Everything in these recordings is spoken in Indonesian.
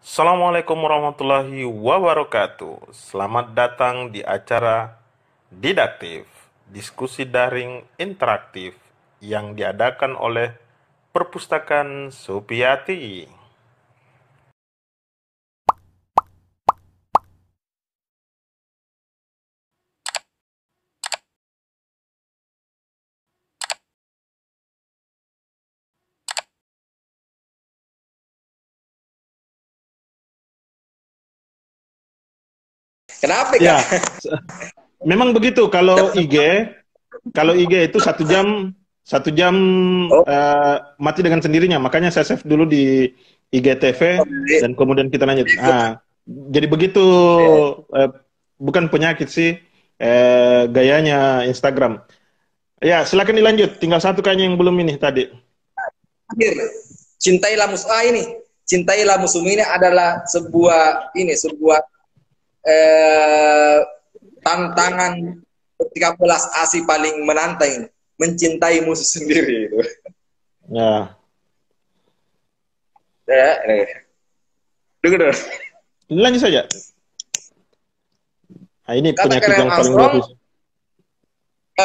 Assalamualaikum warahmatullahi wabarakatuh. Selamat datang di acara Didaktif, diskusi daring interaktif yang diadakan oleh Perpustakaan Supiati. Kenapa Kak? Ya, memang begitu. Kalau IG itu 1 jam Oh, mati dengan sendirinya. Makanya saya save dulu di IGTV oke. dan kemudian kita lanjut. Jadi begitu. Ya. eh, Bukan penyakit sih, gayanya Instagram. Ya, silakan dilanjut. Tinggal satu kayaknya yang belum ini tadi. Akhir, ini. Cintailah musuhmu ini adalah sebuah eh, tantangan ketika belas asih paling menantang, mencintai musuh sendiri itu. Ya, Ya, dengar. lanjut saja. Nah, ini Kata penyakit Karen yang paling Armstrong, bagus.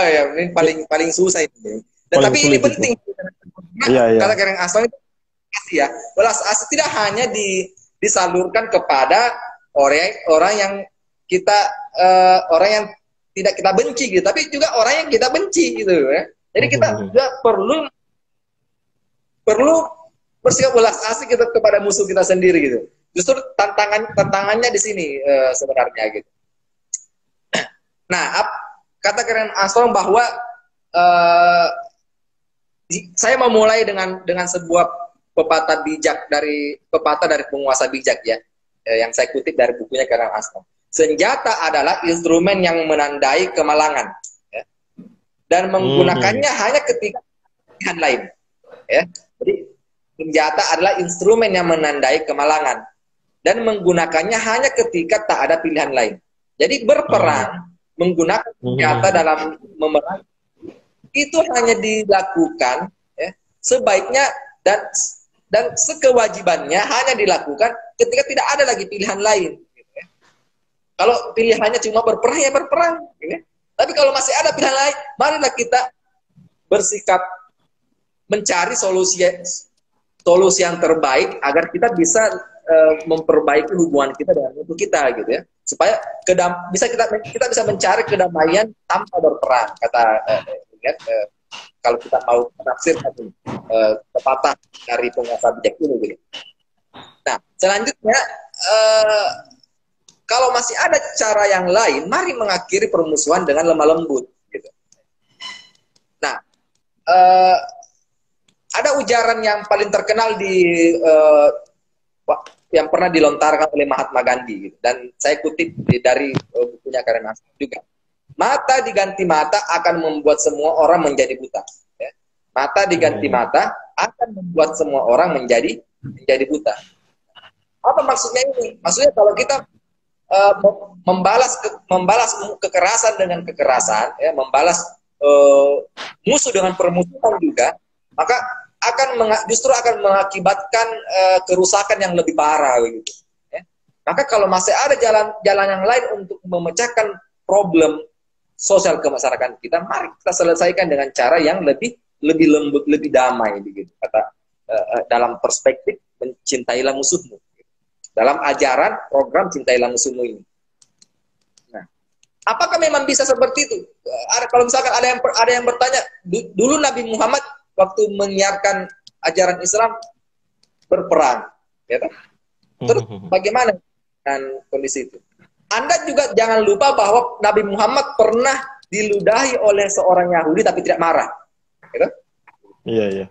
ya, ini paling paling susah ini. Dan Paling tapi ini sulit itu. penting. Iya, iya. Kata Karen Armstrong itu asih ya. Belas asih tidak hanya disalurkan kepada orang yang kita orang yang tidak kita benci gitu, tapi juga orang yang kita benci gitu ya. Jadi kita juga perlu perlu bersikap belas asih kita kepada musuh kita sendiri gitu. Justru tantangannya di sini sebenarnya gitu. Nah, kata Karen Armstrong bahwa uh, saya memulai dengan sebuah pepatah dari penguasa bijak ya, yang saya kutip dari bukunya Karen Armstrong. Senjata adalah instrumen yang menandai kemalangan, ya, dan menggunakannya hanya ketika pilihan lain. Ya. Jadi senjata adalah instrumen yang menandai kemalangan dan menggunakannya hanya ketika tak ada pilihan lain. Jadi berperang menggunakan senjata dalam memerangi itu hanya dilakukan ya, sebaiknya dan sekewajibannya hanya dilakukan ketika tidak ada lagi pilihan lain. Gitu ya. Kalau pilihannya cuma berperang ya berperang. Gitu ya. Tapi kalau masih ada pilihan lain, marilah kita bersikap mencari solusi yang terbaik agar kita bisa memperbaiki hubungan kita dengan musuh kita gitu ya, supaya kita bisa mencari kedamaian tanpa berperang, kata kalau kita mau menafsirkan pepatah dari penguasa bijak ini gitu. Nah, selanjutnya kalau masih ada cara yang lain, mari mengakhiri permusuhan dengan lemah lembut gitu. Nah, ada ujaran yang paling terkenal yang pernah dilontarkan oleh Mahatma Gandhi gitu. Dan saya kutip dari bukunya Karen Armstrong juga. Mata diganti mata akan membuat semua orang menjadi buta. Ya. Mata diganti mata akan membuat semua orang menjadi buta. Apa maksudnya ini? Maksudnya kalau kita membalas kekerasan dengan kekerasan, ya, membalas musuh dengan permusuhan juga, maka justru akan mengakibatkan kerusakan yang lebih parah gitu. Ya. Maka kalau masih ada jalan yang lain untuk memecahkan problem sosial kemasyarakatan kita, mari kita selesaikan dengan cara yang lebih lembut, lebih damai begitu. Kata dalam perspektif mencintailah musuhmu. Dalam ajaran program cintailah musuhmu ini. Nah, apakah memang bisa seperti itu? Kalau misalkan ada yang bertanya, dulu Nabi Muhammad waktu menyiarkan ajaran Islam berperang, ya kan? Terus bagaimana dengan kondisi itu? Anda juga jangan lupa bahwa Nabi Muhammad pernah diludahi oleh seorang Yahudi tapi tidak marah, ya kan? Iya, iya.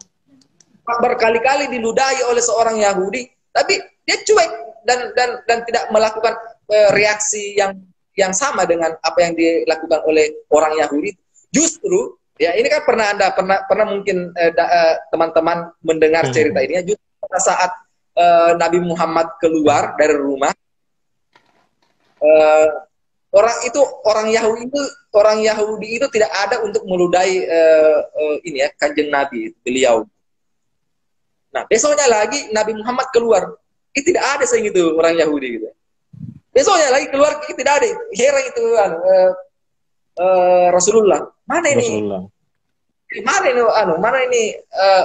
Berkali-kali diludahi oleh seorang Yahudi, tapi dia cuek dan tidak melakukan reaksi yang sama dengan apa yang dilakukan oleh orang Yahudi. Justru ya ini kan pernah mungkin teman-teman mendengar cerita ini ya, justru pada saat Nabi Muhammad keluar dari rumah, orang Yahudi itu tidak ada untuk meludahi ini ya kanjeng Nabi beliau. Nah besoknya lagi Nabi Muhammad keluar, tidak ada sing itu orang Yahudi gitu. Besoknya lagi keluar tidak ada, heran itu Rasulullah. Mana ini? Rasulullah. Mana ini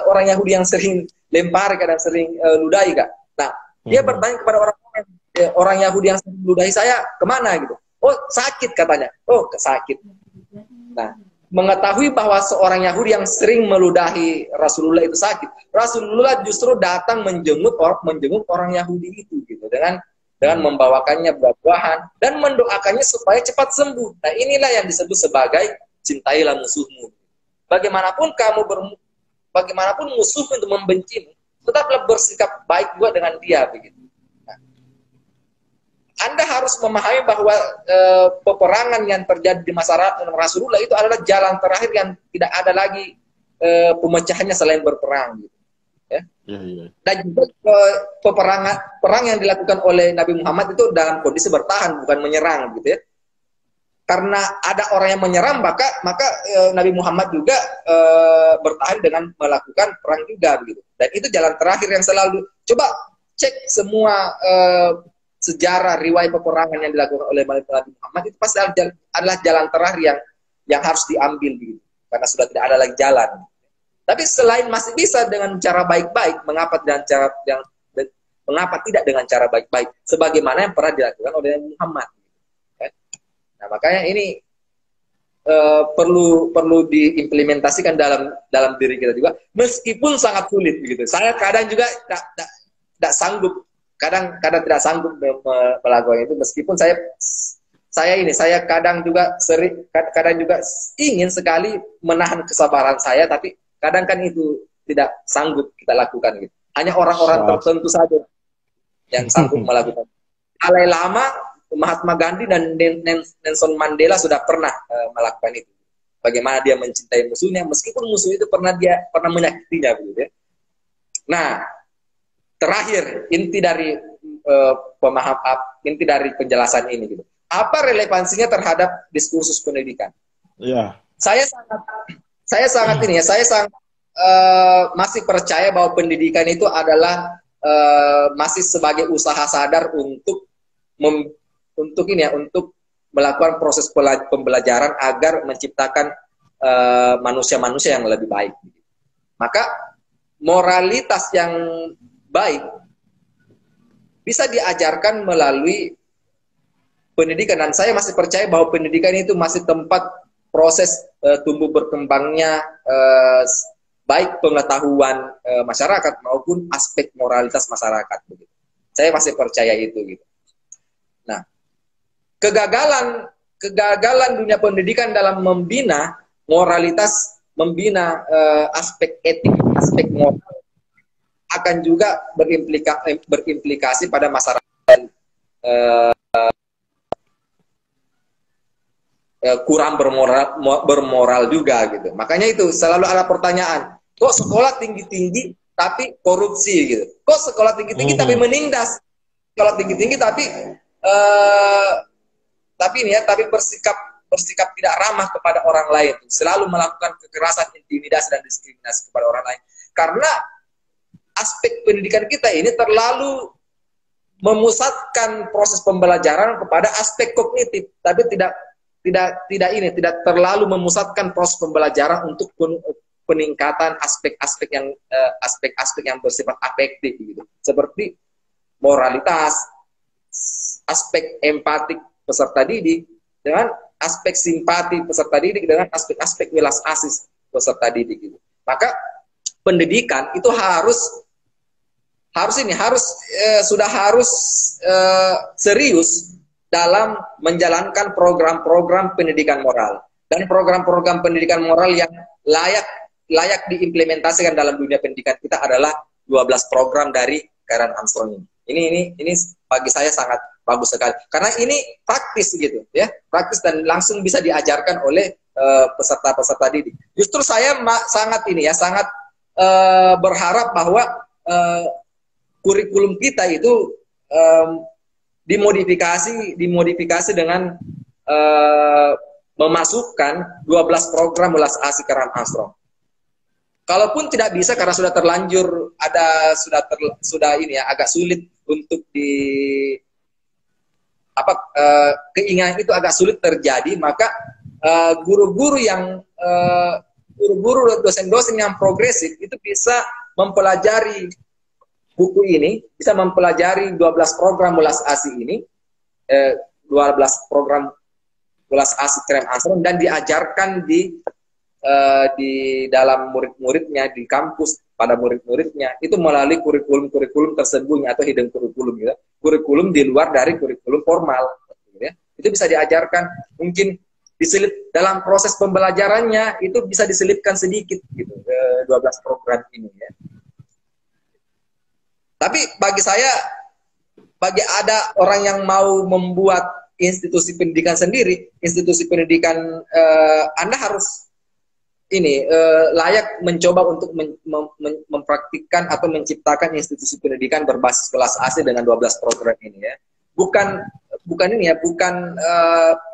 orang Yahudi yang sering lempar kadang sering ludahi kak. Nah, dia bertanya kepada orang Yahudi yang sering ludahi saya kemana gitu. Oh sakit katanya. Oh sakit. Nah, mengetahui bahwa seorang Yahudi yang sering meludahi Rasulullah itu sakit, Rasulullah justru datang menjenguk orang Yahudi itu gitu dengan membawakannya buah-buahan dan mendoakannya supaya cepat sembuh. Nah, inilah yang disebut sebagai cintailah musuhmu. Bagaimanapun musuh untuk membencimu, tetaplah bersikap baik juga dengan dia begitu. Nah, Anda harus memahami bahwa peperangan yang terjadi di masa Rasulullah itu adalah jalan terakhir yang tidak ada lagi pemecahannya selain berperang gitu. Ya. Dan juga perang yang dilakukan oleh Nabi Muhammad itu dalam kondisi bertahan, bukan menyerang gitu ya. Karena ada orang yang menyerang, maka Nabi Muhammad juga bertahan dengan melakukan perang juga begitu. Dan itu jalan terakhir yang selalu coba cek semua sejarah riwayat peperangan yang dilakukan oleh Nabi Muhammad itu pasti adalah jalan terakhir yang harus diambil begitu. Karena sudah tidak ada lagi jalan. Tapi selain masih bisa dengan cara baik-baik, mengapa tidak dengan cara baik-baik sebagaimana yang pernah dilakukan oleh Muhammad? Nah, makanya ini perlu diimplementasikan dalam diri kita juga, meskipun sangat sulit begitu. Saya kadang juga tidak sanggup, kadang tidak sanggup melakukan itu, meskipun saya kadang juga ingin sekali menahan kesabaran saya, tapi kadang kan itu tidak sanggup kita lakukan gitu. Hanya orang-orang tertentu saja yang sanggup melakukan. Alai lama Mahatma Gandhi dan Nelson Mandela sudah pernah melakukan itu. Bagaimana dia mencintai musuhnya meskipun musuh itu pernah menyakitinya begitu ya. Nah, terakhir inti dari inti dari penjelasan ini gitu. Apa relevansinya terhadap diskursus pendidikan? Ya. Saya sangat masih percaya bahwa pendidikan itu adalah masih sebagai usaha sadar untuk melakukan proses pembelajaran agar menciptakan manusia-manusia yang lebih baik. Maka moralitas yang baik bisa diajarkan melalui pendidikan, dan saya masih percaya bahwa pendidikan itu masih tempat proses tumbuh berkembangnya baik pengetahuan masyarakat maupun aspek moralitas masyarakat. Begitu. Saya masih percaya itu. Gitu. Nah, kegagalan dunia pendidikan dalam membina moralitas, membina aspek etik, aspek moral akan juga berimplikasi pada masyarakat kurang bermoral juga gitu. Makanya itu selalu ada pertanyaan, kok sekolah tinggi-tinggi tapi korupsi gitu? Kok sekolah tinggi-tinggi tapi menindas? Sekolah tinggi-tinggi tapi bersikap tidak ramah kepada orang lain, selalu melakukan kekerasan, intimidasi dan diskriminasi kepada orang lain. Karena aspek pendidikan kita ini terlalu memusatkan proses pembelajaran kepada aspek kognitif, tapi tidak terlalu memusatkan proses pembelajaran untuk peningkatan aspek-aspek yang bersifat afektif gitu. Seperti moralitas, aspek empatik peserta didik dengan aspek simpati peserta didik dengan aspek-aspek welas asih peserta didik gitu. Maka pendidikan itu harus serius dalam menjalankan program-program pendidikan moral dan program-program pendidikan moral yang layak diimplementasikan dalam dunia pendidikan kita adalah 12 program dari Karen Armstrong ini. Ini bagi saya sangat bagus sekali karena ini praktis gitu ya, praktis dan langsung bisa diajarkan oleh peserta-peserta didik. Justru saya sangat berharap bahwa kurikulum kita itu dimodifikasi dengan memasukkan 12 program welas asih Karen Armstrong. Kalaupun tidak bisa karena sudah terlanjur sudah agak sulit untuk di apa keinginan itu agak sulit terjadi, maka guru-guru guru-guru dosen-dosen yang progresif itu bisa mempelajari buku ini, bisa mempelajari 12 program ulas ASI ini, 12 program ulas ASI Krem Amstrong, dan diajarkan di dalam murid-muridnya, di kampus pada murid-muridnya, itu melalui kurikulum-kurikulum tersembunyi atau hidden kurikulum, gitu. Kurikulum di luar dari kurikulum formal, gitu ya. Itu bisa diajarkan, mungkin diselip dalam proses pembelajarannya, itu bisa diselipkan sedikit, gitu, 12 program ini, ya. Tapi bagi saya, bagi ada orang yang mau membuat institusi pendidikan sendiri, institusi pendidikan, Anda harus layak mencoba untuk mempraktikkan atau menciptakan institusi pendidikan berbasis kelas ASI dengan 12 program ini, ya. Bukan ini ya, bukan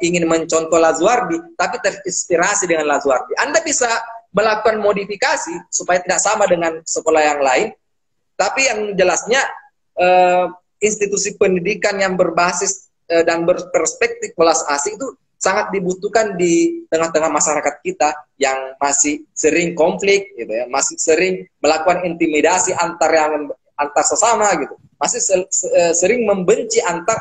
ingin mencontoh Lazuardi, tapi terinspirasi dengan Lazuardi. Anda bisa melakukan modifikasi supaya tidak sama dengan sekolah yang lain, tapi yang jelasnya institusi pendidikan yang berbasis dan berperspektif kelas ASI itu sangat dibutuhkan di tengah-tengah masyarakat kita yang masih sering konflik, gitu ya, masih sering melakukan intimidasi antar sesama, gitu, masih sering membenci antar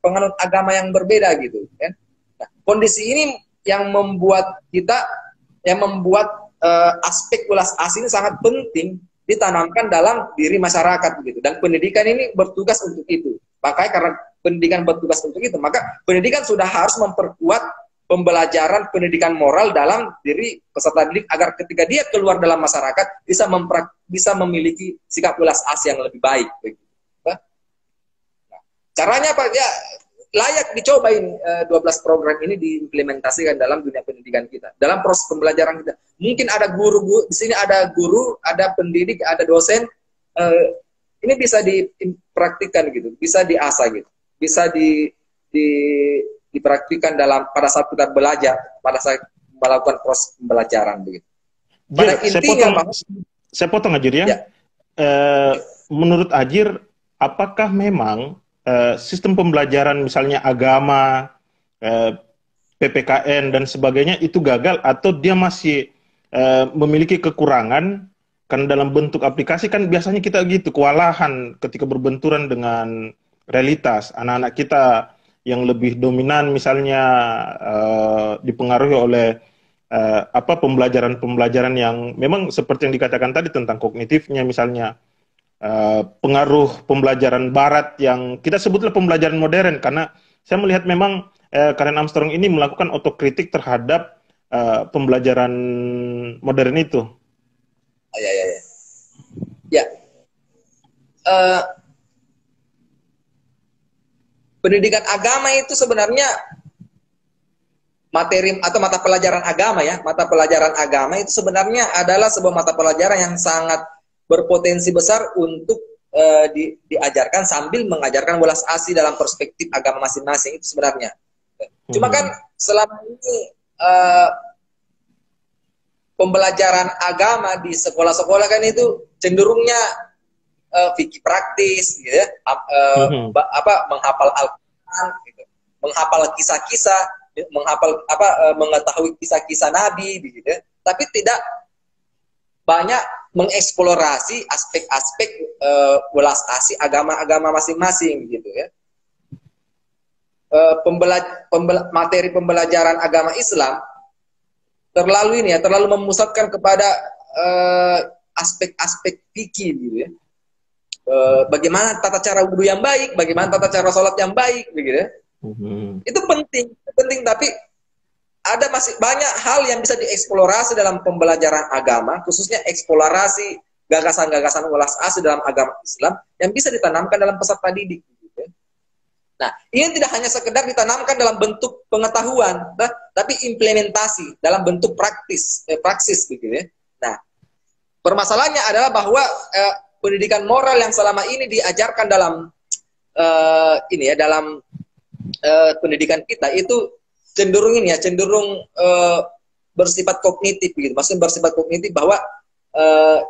penganut agama yang berbeda, gitu kan. Nah, kondisi ini yang membuat aspek ulas ASI ini sangat penting ditanamkan dalam diri masyarakat, gitu, dan pendidikan ini bertugas untuk itu. Makanya karena pendidikan bertugas untuk itu, maka pendidikan sudah harus memperkuat pembelajaran pendidikan moral dalam diri peserta didik agar ketika dia keluar dalam masyarakat bisa memiliki sikap ulas ASI yang lebih baik. Nah, caranya apa? Ya, layak dicobain 12 program ini diimplementasikan dalam dunia pendidikan kita, dalam proses pembelajaran kita. Mungkin ada guru di sini, ada guru, ada pendidik, ada dosen. Ini bisa dipraktikkan, gitu, bisa diasah, gitu, bisa dipraktikkan pada saat kita belajar, pada saat melakukan proses pembelajaran, begitu. Pada intinya, saya potong Ajir, ya. Menurut Ajir, apakah memang sistem pembelajaran misalnya agama, PPKN dan sebagainya itu gagal, atau dia masih memiliki kekurangan? Karena dalam bentuk aplikasi kan biasanya kita gitu, kewalahan ketika berbenturan dengan realitas. Anak-anak kita yang lebih dominan misalnya dipengaruhi oleh pembelajaran yang memang seperti yang dikatakan tadi tentang kognitifnya, misalnya pengaruh pembelajaran barat yang kita sebutlah pembelajaran modern, karena saya melihat memang Karen Armstrong ini melakukan otokritik terhadap pembelajaran modern itu. Ya. Pendidikan agama itu sebenarnya materi atau mata pelajaran agama, ya. Mata pelajaran agama itu sebenarnya adalah sebuah mata pelajaran yang sangat berpotensi besar untuk diajarkan sambil mengajarkan ulas ASI dalam perspektif agama masing-masing itu sebenarnya. Cuma kan selama ini pembelajaran agama di sekolah-sekolah kan itu cenderungnya fikih praktis, gitu ya, menghafal Al-Quran, gitu, menghafal kisah-kisah, mengetahui kisah-kisah Nabi, gitu ya, tapi tidak banyak mengeksplorasi aspek-aspek ulas ASI agama-agama masing-masing, gitu ya. Materi pembelajaran agama Islam terlalu memusatkan kepada aspek-aspek fikih, gitu ya. Bagaimana tata cara wudhu yang baik, bagaimana tata cara sholat yang baik, begitu ya. Itu penting, tapi ada masih banyak hal yang bisa dieksplorasi dalam pembelajaran agama, khususnya eksplorasi gagasan-gagasan ulas ASI dalam agama Islam yang bisa ditanamkan dalam peserta didik. Nah, ini tidak hanya sekedar ditanamkan dalam bentuk pengetahuan, tapi implementasi dalam bentuk praksis, begitu ya. Nah, permasalahannya adalah bahwa pendidikan moral yang selama ini diajarkan dalam pendidikan kita itu cenderung bersifat kognitif, gitu. Maksudnya bersifat kognitif bahwa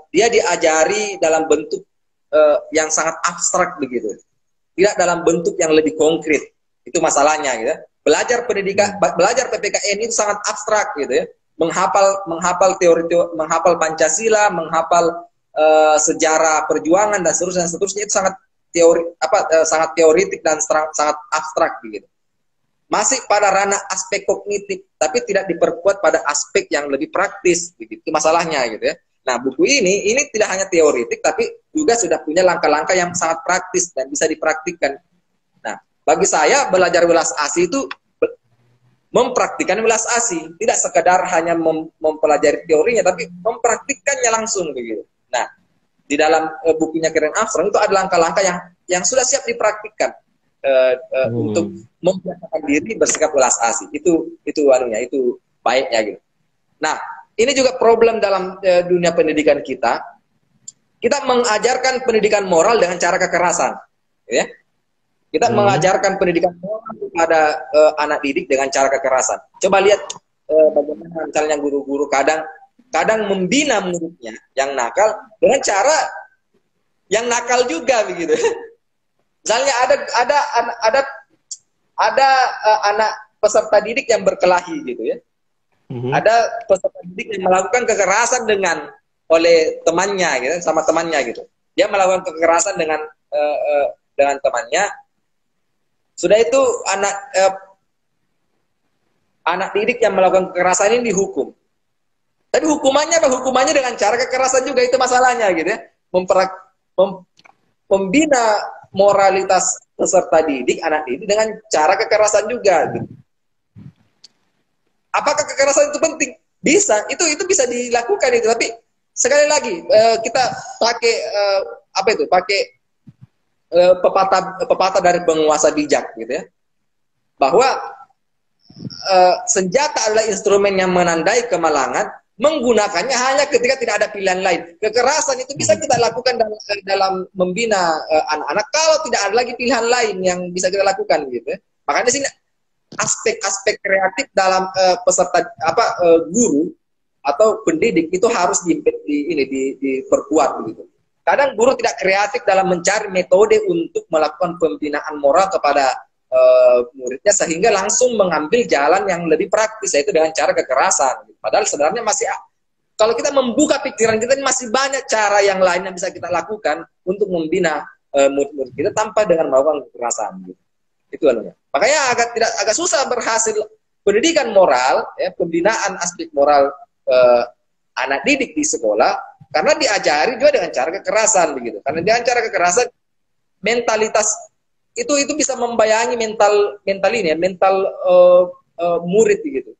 dia diajari dalam bentuk yang sangat abstrak begitu, tidak dalam bentuk yang lebih konkret. Itu masalahnya gitu. Belajar pendidikan, belajar PPKN itu sangat abstrak gitu ya. Menghafal teori, menghafal Pancasila, menghafal sejarah perjuangan dan seterusnya itu sangat sangat teoritik dan sangat abstrak begitu. Masih pada ranah aspek kognitif, tapi tidak diperkuat pada aspek yang lebih praktis begitu. Itu masalahnya gitu ya. Nah, buku ini tidak hanya teoritik, tapi juga sudah punya langkah-langkah yang sangat praktis dan bisa dipraktikkan. Nah, bagi saya belajar welas asih itu mempraktikkan welas asih, tidak sekadar hanya mempelajari teorinya, tapi mempraktikkannya langsung begitu. Nah, di dalam bukunya Karen Armstrong itu ada langkah-langkah yang sudah siap dipraktikkan untuk membiasakan diri bersikap welas asih. Itu baiknya gitu. Nah, ini juga problem dalam dunia pendidikan kita. Kita mengajarkan pendidikan moral dengan cara kekerasan, ya. Kita mengajarkan pendidikan moral kepada anak didik dengan cara kekerasan. Coba lihat bagaimana misalnya guru-guru kadang membina muridnya yang nakal dengan cara yang nakal juga begitu. Misalnya ada anak peserta didik yang berkelahi gitu ya. Ada peserta didik yang melakukan kekerasan oleh temannya gitu, sama temannya gitu. Dia melakukan kekerasan dengan temannya. Sudah itu anak didik yang melakukan kekerasan ini dihukum. Tapi hukumannya apa? Hukumannya dengan cara kekerasan juga, itu masalahnya gitu ya. Membina moralitas peserta didik, anak didik dengan cara kekerasan juga gitu. Apakah kekerasan itu penting? Bisa, itu bisa dilakukan itu. Tapi sekali lagi kita pakai pakai pepatah dari penguasa bijak gitu ya, bahwa senjata adalah instrumen yang menandai kemalangan. Menggunakannya hanya ketika tidak ada pilihan lain. Kekerasan itu bisa kita lakukan dalam membina anak-anak kalau tidak ada lagi pilihan lain yang bisa kita lakukan gitu ya. Makanya di sini aspek-aspek kreatif dalam peserta guru atau pendidik itu harus diperkuat begitu. Kadang guru tidak kreatif dalam mencari metode untuk melakukan pembinaan moral kepada muridnya sehingga langsung mengambil jalan yang lebih praktis, yaitu dengan cara kekerasan. Padahal sebenarnya kalau kita membuka pikiran kita, masih banyak cara yang lain yang bisa kita lakukan untuk membina murid-murid kita tanpa dengan melakukan kekerasan. Gitu. Itu anunya. Makanya agak susah berhasil pendidikan moral, ya, pembinaan aspek moral anak didik di sekolah karena diajari juga dengan cara kekerasan begitu. Karena dengan cara kekerasan mentalitas itu bisa membayangi mental murid gitu.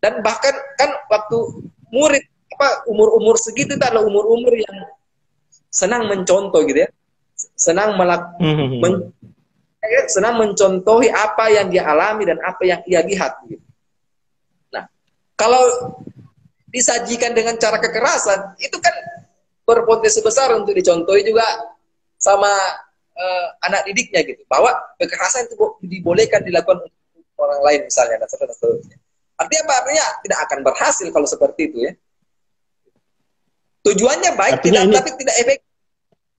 Dan bahkan kan waktu murid umur segitu itu adalah umur yang senang mencontoh gitu ya. Senang senang mencontohi apa yang dia alami dan apa yang ia lihat gitu. Nah, kalau disajikan dengan cara kekerasan, itu kan berpotensi besar untuk dicontohi juga sama anak didiknya gitu, bahwa kekerasan itu dibolehkan dilakukan untuk orang lain misalnya dan seterusnya. Artinya apa? Artinya tidak akan berhasil kalau seperti itu ya. Tujuannya baik, tapi tidak efektif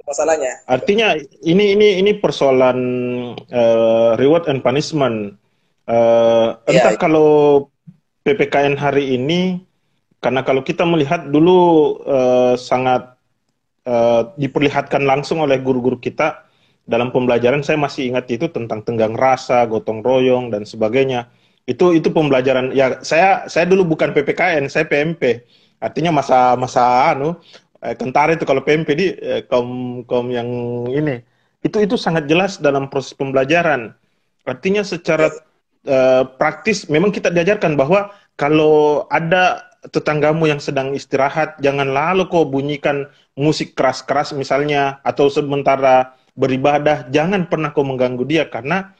masalahnya. Artinya ini persoalan reward and punishment. Entah kalau PPKN hari ini, karena kalau kita melihat dulu sangat diperlihatkan langsung oleh guru-guru kita dalam pembelajaran. Saya masih ingat itu tentang tenggang rasa, gotong royong dan sebagainya. Itu pembelajaran. Ya saya dulu bukan PPKN, saya PMP. Artinya masa tentara itu. Kalau PMP di kaum yang ini itu sangat jelas dalam proses pembelajaran. Artinya secara praktis memang kita diajarkan bahwa kalau ada tetanggamu yang sedang istirahat, jangan lalu kau bunyikan musik keras-keras misalnya, atau sementara beribadah, jangan pernah kau mengganggu dia karena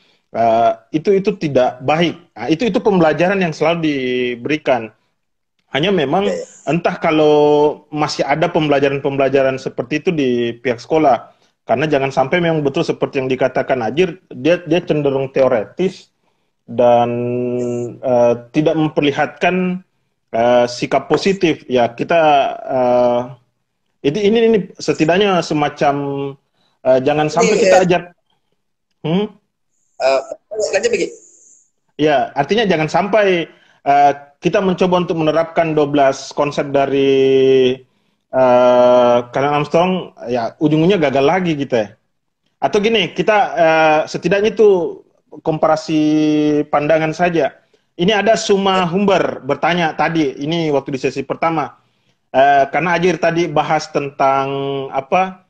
itu tidak baik. Nah, itu pembelajaran yang selalu diberikan. Hanya memang entah kalau masih ada pembelajaran-pembelajaran seperti itu di pihak sekolah, karena jangan sampai memang betul seperti yang dikatakan Ajir, dia cenderung teoretis dan tidak memperlihatkan sikap positif. Ya kita ini setidaknya semacam Jangan Ini, sampai kita ajak. lanjut begini. Ya, artinya jangan sampai kita mencoba untuk menerapkan 12 konsep dari Karen Armstrong, ya ujung-ujungnya gagal lagi gitu ya. Atau gini, kita setidaknya itu komparasi pandangan saja. Ini ada Suma Humber bertanya tadi, ini waktu di sesi pertama. Karena Ajir tadi bahas tentang apa,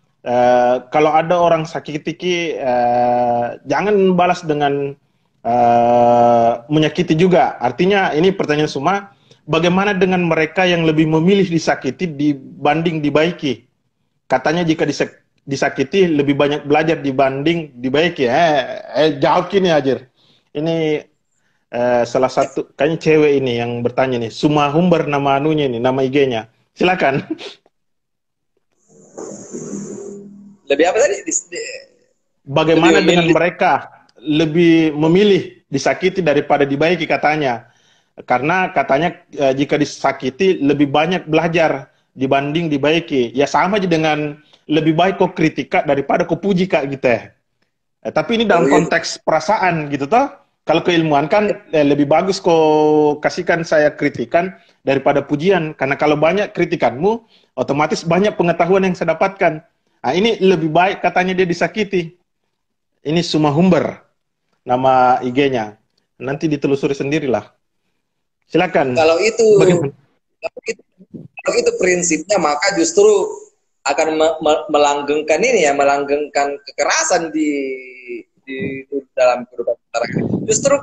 kalau ada orang sakit gigi, jangan balas dengan menyakiti juga. Artinya ini pertanyaan Suma, bagaimana dengan mereka yang lebih memilih disakiti dibanding dibaiki? Katanya jika disakiti lebih banyak belajar dibanding dibaiki. Jawab gini Ajir. Ini salah satu kayaknya cewek ini yang bertanya nih, Suma Humber nama anunya ini, nama IG-nya. Silakan. Lebih apa tadi? Bagaimana lebih dengan mereka lebih memilih disakiti daripada dibaiki katanya? Karena katanya jika disakiti lebih banyak belajar dibanding dibaiki. Ya sama aja dengan lebih baik kok kritik Kak daripada kok puji Kak gitu ya. Tapi ini dalam konteks perasaan gitu toh. Kalau keilmuan kan lebih bagus kok kasihkan saya kritikan daripada pujian. Karena kalau banyak kritikanmu, otomatis banyak pengetahuan yang saya dapatkan. Nah, ini lebih baik katanya dia disakiti. Ini Suma Humber, nama IG-nya. Nanti ditelusuri sendirilah. Silakan. Kalau itu, bagaimana? kalau itu prinsipnya, maka justru akan melanggengkan ini ya, melanggengkan kekerasan di dalam kehidupan masyarakat. Justru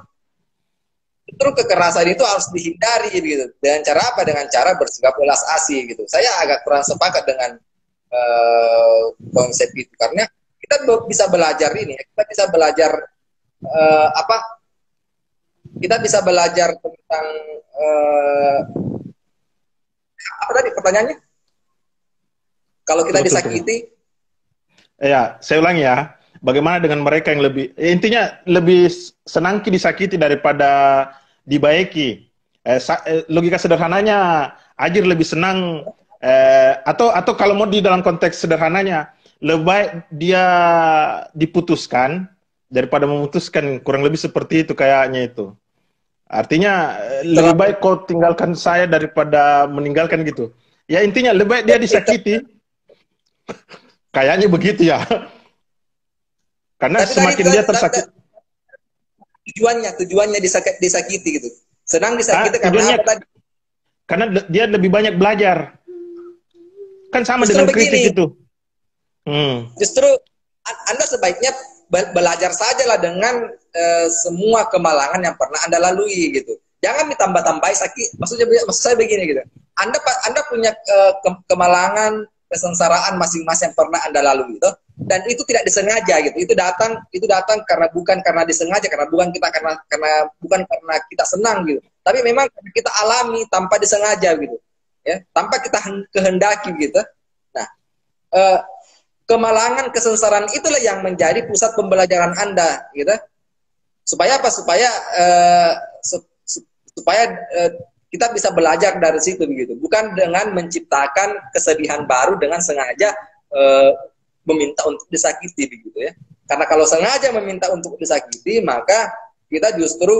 kekerasan itu harus dihindari gitu. Dengan cara apa? Dengan cara bersikap welas asih gitu. Saya agak kurang sepakat dengan konsep itu karena kita bisa belajar ini, kita bisa belajar apa? Kita bisa belajar tentang apa tadi pertanyaannya? Kalau kita disakiti? Ya, saya ulangi ya. Bagaimana dengan mereka yang lebih, intinya lebih senang disakiti daripada dibaiki. Logika sederhananya, Ajir lebih senang, atau kalau mau di dalam konteks sederhananya, lebih baik dia diputuskan daripada memutuskan, kurang lebih seperti itu kayaknya itu. Artinya lebih baik kau tinggalkan saya daripada meninggalkan gitu. Ya intinya lebih baik dia disakiti. Kayaknya begitu ya. Karena tapi semakin dia tersakiti. Tujuannya disakiti gitu. Senang disakiti karena apa tadi? Karena dia lebih banyak belajar. Kan sama Justru dengan begini, kritik itu. Justru Anda sebaiknya belajar sajalah dengan semua kemalangan yang pernah Anda lalui gitu. Jangan ditambah-tambahi sakit. Maksud saya begini gitu. Anda punya kemalangan, kesengsaraan masing-masing yang pernah Anda lalui gitu. Dan itu tidak disengaja gitu. Itu datang karena bukan karena disengaja, karena bukan karena kita senang gitu. Tapi memang kita alami tanpa disengaja gitu. Ya, tanpa kita kehendaki gitu. Nah, kemalangan, kesengsaraan itulah yang menjadi pusat pembelajaran Anda gitu. Supaya apa? Supaya kita bisa belajar dari situ begitu. Bukan dengan menciptakan kesedihan baru dengan sengaja meminta untuk disakiti begitu ya. Karena kalau sengaja meminta untuk disakiti, maka kita justru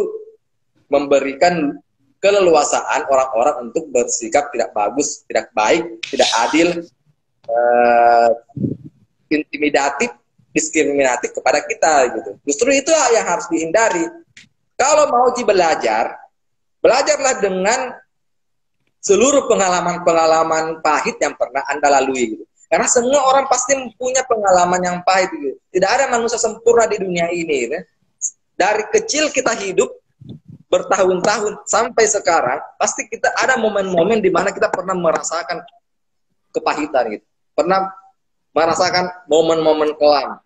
memberikan keleluasaan orang-orang untuk bersikap tidak bagus, tidak baik, tidak adil, intimidatif, diskriminatif kepada kita gitu. Justru itu yang harus dihindari. Kalau mau belajarlah dengan seluruh pengalaman-pengalaman pahit yang pernah Anda lalui gitu. Karena semua orang pasti punya pengalaman yang pahit gitu. Tidak ada manusia sempurna di dunia ini gitu. Dari kecil kita hidup bertahun-tahun sampai sekarang, pasti kita ada momen-momen di mana kita pernah merasakan kepahitan gitu. Pernah merasakan momen-momen kelam.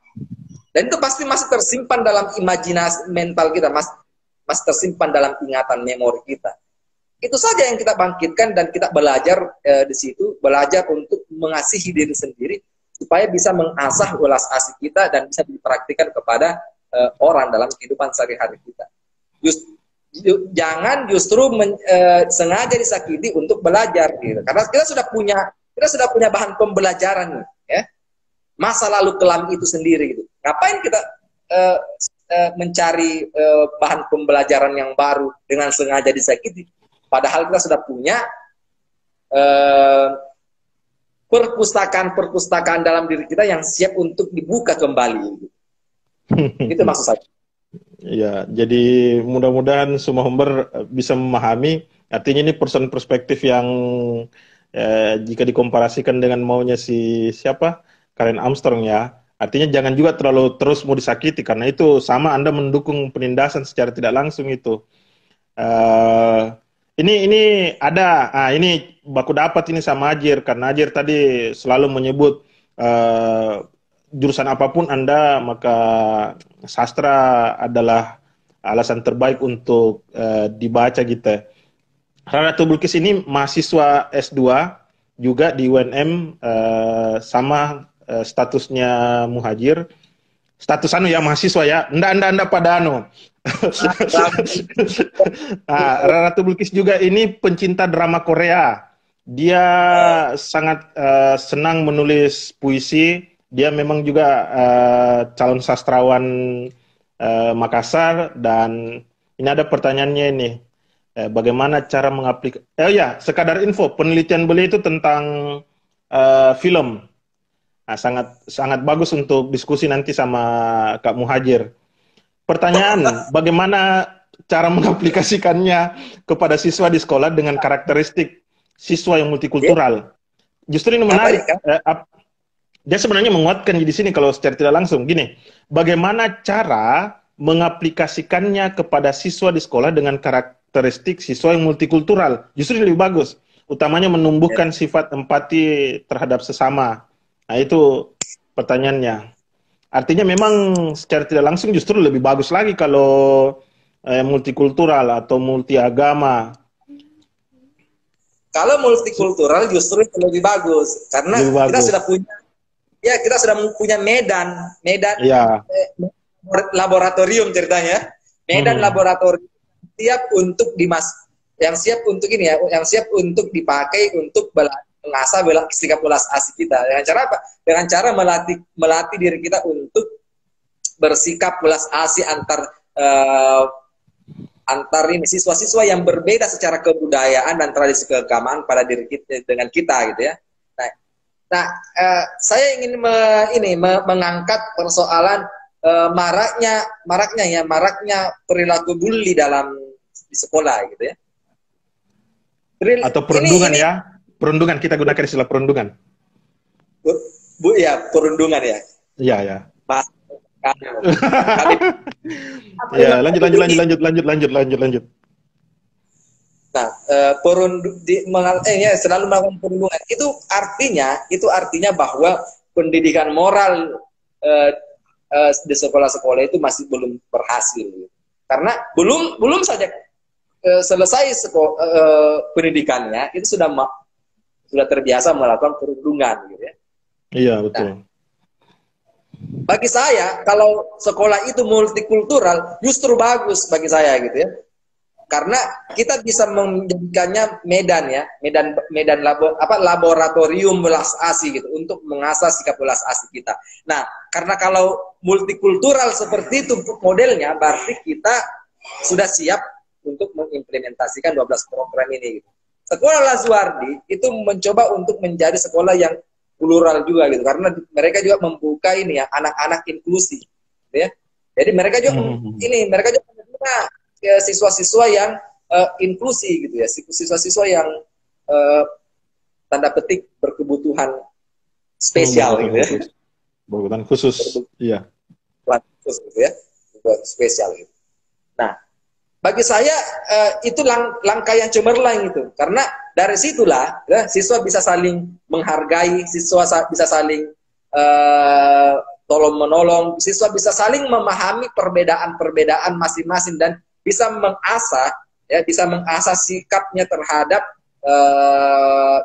Dan itu pasti masih tersimpan dalam imajinasi mental kita, masih tersimpan dalam ingatan memori kita. Itu saja yang kita bangkitkan dan kita belajar di situ, belajar untuk mengasihi diri sendiri supaya bisa mengasah welas asih kita dan bisa dipraktikkan kepada orang dalam kehidupan sehari-hari kita. Jangan justru sengaja disakiti untuk belajar gitu. Karena kita sudah punya bahan pembelajaran ya. masa lalu kelam itu sendiri gitu. Ngapain kita mencari bahan pembelajaran yang baru dengan sengaja disakiti? Padahal kita sudah punya perpustakaan dalam diri kita yang siap untuk dibuka kembali. Gitu. Itu maksud saya. Ya, jadi mudah-mudahan semua member bisa memahami. Artinya ini perspektif yang jika dikomparasikan dengan maunya siapa Karen Armstrong ya. Artinya jangan juga terlalu terus mau disakiti, karena itu sama Anda mendukung penindasan secara tidak langsung itu. Ini ada, ini baku dapat ini sama Ajir, karena Ajir tadi selalu menyebut jurusan apapun Anda, maka sastra adalah alasan terbaik untuk dibaca gitu. Rara Tubulkis ini mahasiswa S2 juga di UNM, sama statusnya muhajir, status ya mahasiswa ya, anda pada Rara Tubulkis juga ini pencinta drama Korea. Dia sangat senang menulis puisi. Dia memang juga calon sastrawan Makassar, dan ini ada pertanyaannya ini. Bagaimana cara mengaplikasikan? Sekadar info, penelitian beliau itu tentang film. Nah, sangat bagus untuk diskusi nanti sama Kak Muhajir. Pertanyaan, bagaimana cara mengaplikasikannya kepada siswa di sekolah dengan karakteristik siswa yang multikultural? Justru ini menarik. Dia sebenarnya menguatkan di sini kalau secara tidak langsung. Gini, bagaimana cara mengaplikasikannya kepada siswa di sekolah dengan karakteristik siswa yang multikultural? Justru ini lebih bagus. Utamanya menumbuhkan sifat empati terhadap sesama. Nah, itu pertanyaannya. Artinya memang secara tidak langsung justru lebih bagus lagi kalau multikultural atau multiagama. Kalau multikultural justru lebih bagus, karena kita sudah punya medan laboratorium ceritanya, medan laboratorium siap untuk yang siap untuk dipakai untuk mengasah sikap ulas asih kita. Dengan cara apa? Dengan cara melatih diri kita untuk bersikap ulas asih antar ini siswa-siswa yang berbeda secara kebudayaan dan tradisi keagamaan pada diri kita dengan kita gitu ya. Nah, saya ingin mengangkat persoalan maraknya perilaku bully di sekolah gitu ya. Atau perundungan perundungan, kita gunakan istilah perundungan. Perundungan ya. Iya, ya. Ya, lanjut. Nah, selalu melakukan perundungan. Itu artinya bahwa pendidikan moral di sekolah-sekolah itu masih belum berhasil. Karena belum saja selesai pendidikannya itu sudah terbiasa melakukan perundungan gitu ya. Iya, betul. Nah, bagi saya kalau sekolah itu multikultural justru bagus bagi saya gitu ya. Karena kita bisa menjadikannya laboratorium ulas asih gitu untuk mengasah sikap ulas asih kita. Nah, karena kalau multikultural seperti itu modelnya, berarti kita sudah siap untuk mengimplementasikan 12 program ini gitu. Sekolah Lazuardi itu mencoba untuk menjadi sekolah yang plural juga gitu, karena mereka juga membuka anak-anak inklusi gitu ya. Jadi mereka juga menerima siswa-siswa yang inklusi gitu ya, siswa-siswa yang tanda petik berkebutuhan spesial gitu ya. Berkebutuhan khusus. Iya. Khusus gitu ya. Spesial gitu. Nah, bagi saya itu langkah yang cemerlang itu, karena dari situlah siswa bisa saling menghargai, siswa bisa saling tolong menolong, siswa bisa saling memahami perbedaan masing-masing dan bisa mengasah sikapnya terhadap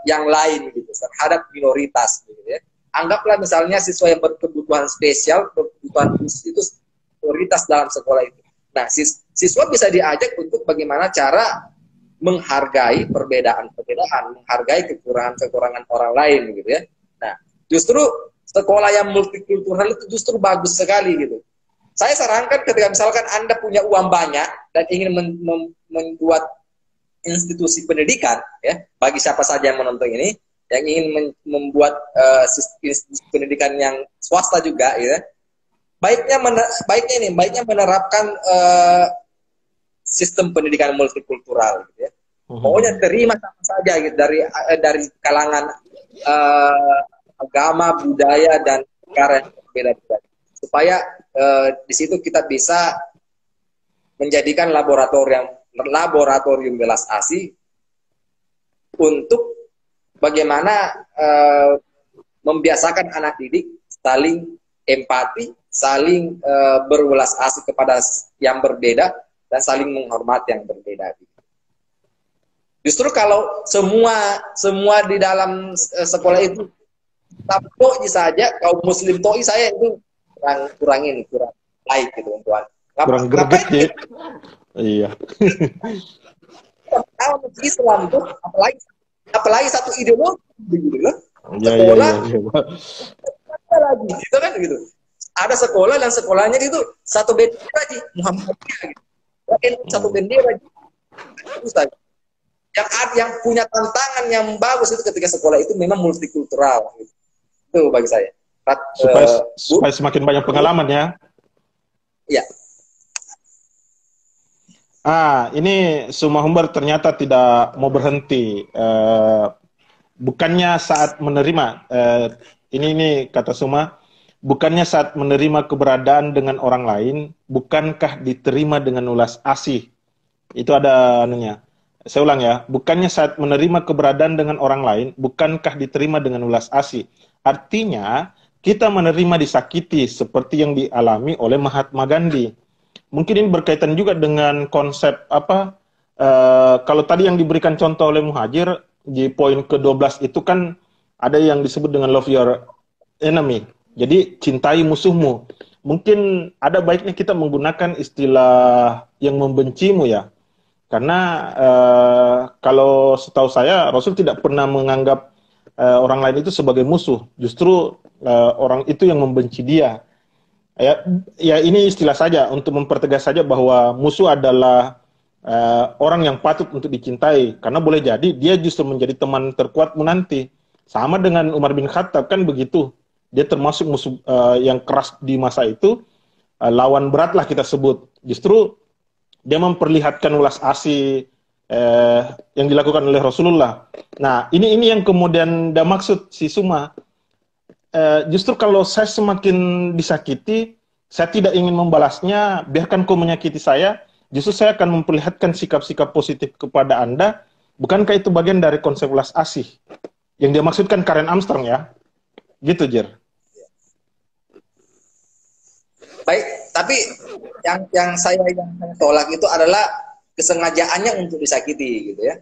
yang lain gitu, terhadap minoritas gitu ya. Anggaplah misalnya siswa yang berkebutuhan spesial, kebutuhan khusus itu prioritas dalam sekolah itu. Nah, siswa bisa diajak untuk bagaimana cara menghargai perbedaan-perbedaan, menghargai kekurangan-kekurangan orang lain gitu ya. Nah, justru sekolah yang multikultural itu justru bagus sekali gitu. Saya sarankan ketika misalkan Anda punya uang banyak dan ingin membuat institusi pendidikan, ya, bagi siapa saja yang menonton ini, yang ingin membuat institusi pendidikan yang swasta juga, ya, baiknya menerapkan sistem pendidikan multikultural, gitu ya. Pokoknya terima sama saja gitu, dari kalangan agama, budaya, dan negara yang berbeda-beda, supaya di situ kita bisa menjadikan laboratorium belas asih untuk bagaimana membiasakan anak didik saling empati, saling berwelas asih kepada yang berbeda, dan saling menghormati yang berbeda. Justru kalau semua di dalam sekolah itu tapi saja, kaum muslim toi saya itu kurang baik gitu, tuan. Kurang greget ya. Iya. Kalau Islam tuh apalagi satu ideologi begitu loh. Ya, Sekolah ya. lagi gitu kan gitu. Ada sekolah dan sekolahnya itu satu bendera aja, Muhammadiyah gitu. Satu bendera aja. Ustaz. Yang punya tantangan yang bagus itu ketika sekolah itu memang multikultural gitu. Itu bagi saya. Supaya semakin banyak pengalaman ya. Iya. Ini Suma Humbar ternyata tidak mau berhenti. Bukannya saat menerima, ini kata Suma, bukannya saat menerima keberadaan dengan orang lain, bukankah diterima dengan ulas asih? Itu ada anunya. Saya ulang ya, bukannya saat menerima keberadaan dengan orang lain, bukankah diterima dengan ulas asih? Artinya, kita menerima disakiti seperti yang dialami oleh Mahatma Gandhi. Mungkin ini berkaitan juga dengan konsep kalau tadi yang diberikan contoh oleh Muhajir di poin ke-12 itu kan ada yang disebut dengan love your enemy. Jadi cintai musuhmu. Mungkin ada baiknya kita menggunakan istilah yang membencimu ya. Karena kalau setahu saya Rasul tidak pernah menganggap orang lain itu sebagai musuh. Justru orang itu yang membenci dia. Ya ini istilah saja untuk mempertegas saja bahwa musuh adalah orang yang patut untuk dicintai, karena boleh jadi dia justru menjadi teman terkuatmu nanti. Sama dengan Umar bin Khattab kan begitu, dia termasuk musuh yang keras di masa itu, lawan berat lah kita sebut. Justru dia memperlihatkan ulas asih yang dilakukan oleh Rasulullah. Nah ini yang kemudian dia maksud si Suma. Justru kalau saya semakin disakiti, saya tidak ingin membalasnya, biarkan kau menyakiti saya, justru saya akan memperlihatkan sikap-sikap positif kepada Anda. Bukankah itu bagian dari konsep ulas asih? Yang dia maksudkan Karen Armstrong ya? Gitu, Jer. Baik, tapi yang saya tolak itu adalah kesengajaannya untuk disakiti, gitu ya.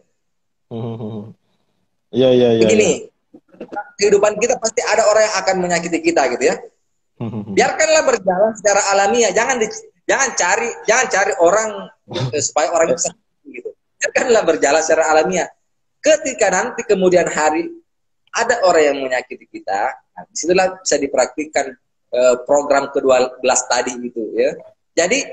Iya. Begini, kehidupan kita pasti ada orang yang akan menyakiti kita, gitu ya. Biarkanlah berjalan secara alamiah, jangan cari orang supaya orang bisa gitu. Biarkanlah berjalan secara alamiah. Ketika nanti kemudian hari ada orang yang menyakiti kita, nah, disitulah bisa dipraktikkan program ke-12 tadi itu ya. Jadi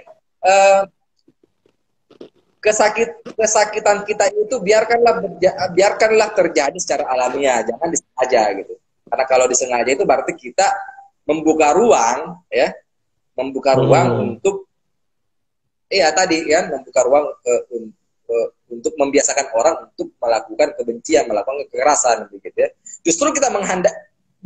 kesakitan kita itu biarkanlah terjadi secara alamiah, jangan disengaja gitu. Karena kalau disengaja itu berarti kita membuka ruang ya, untuk tadi kan, membuka ruang untuk membiasakan orang untuk melakukan kebencian, melakukan kekerasan begitu ya.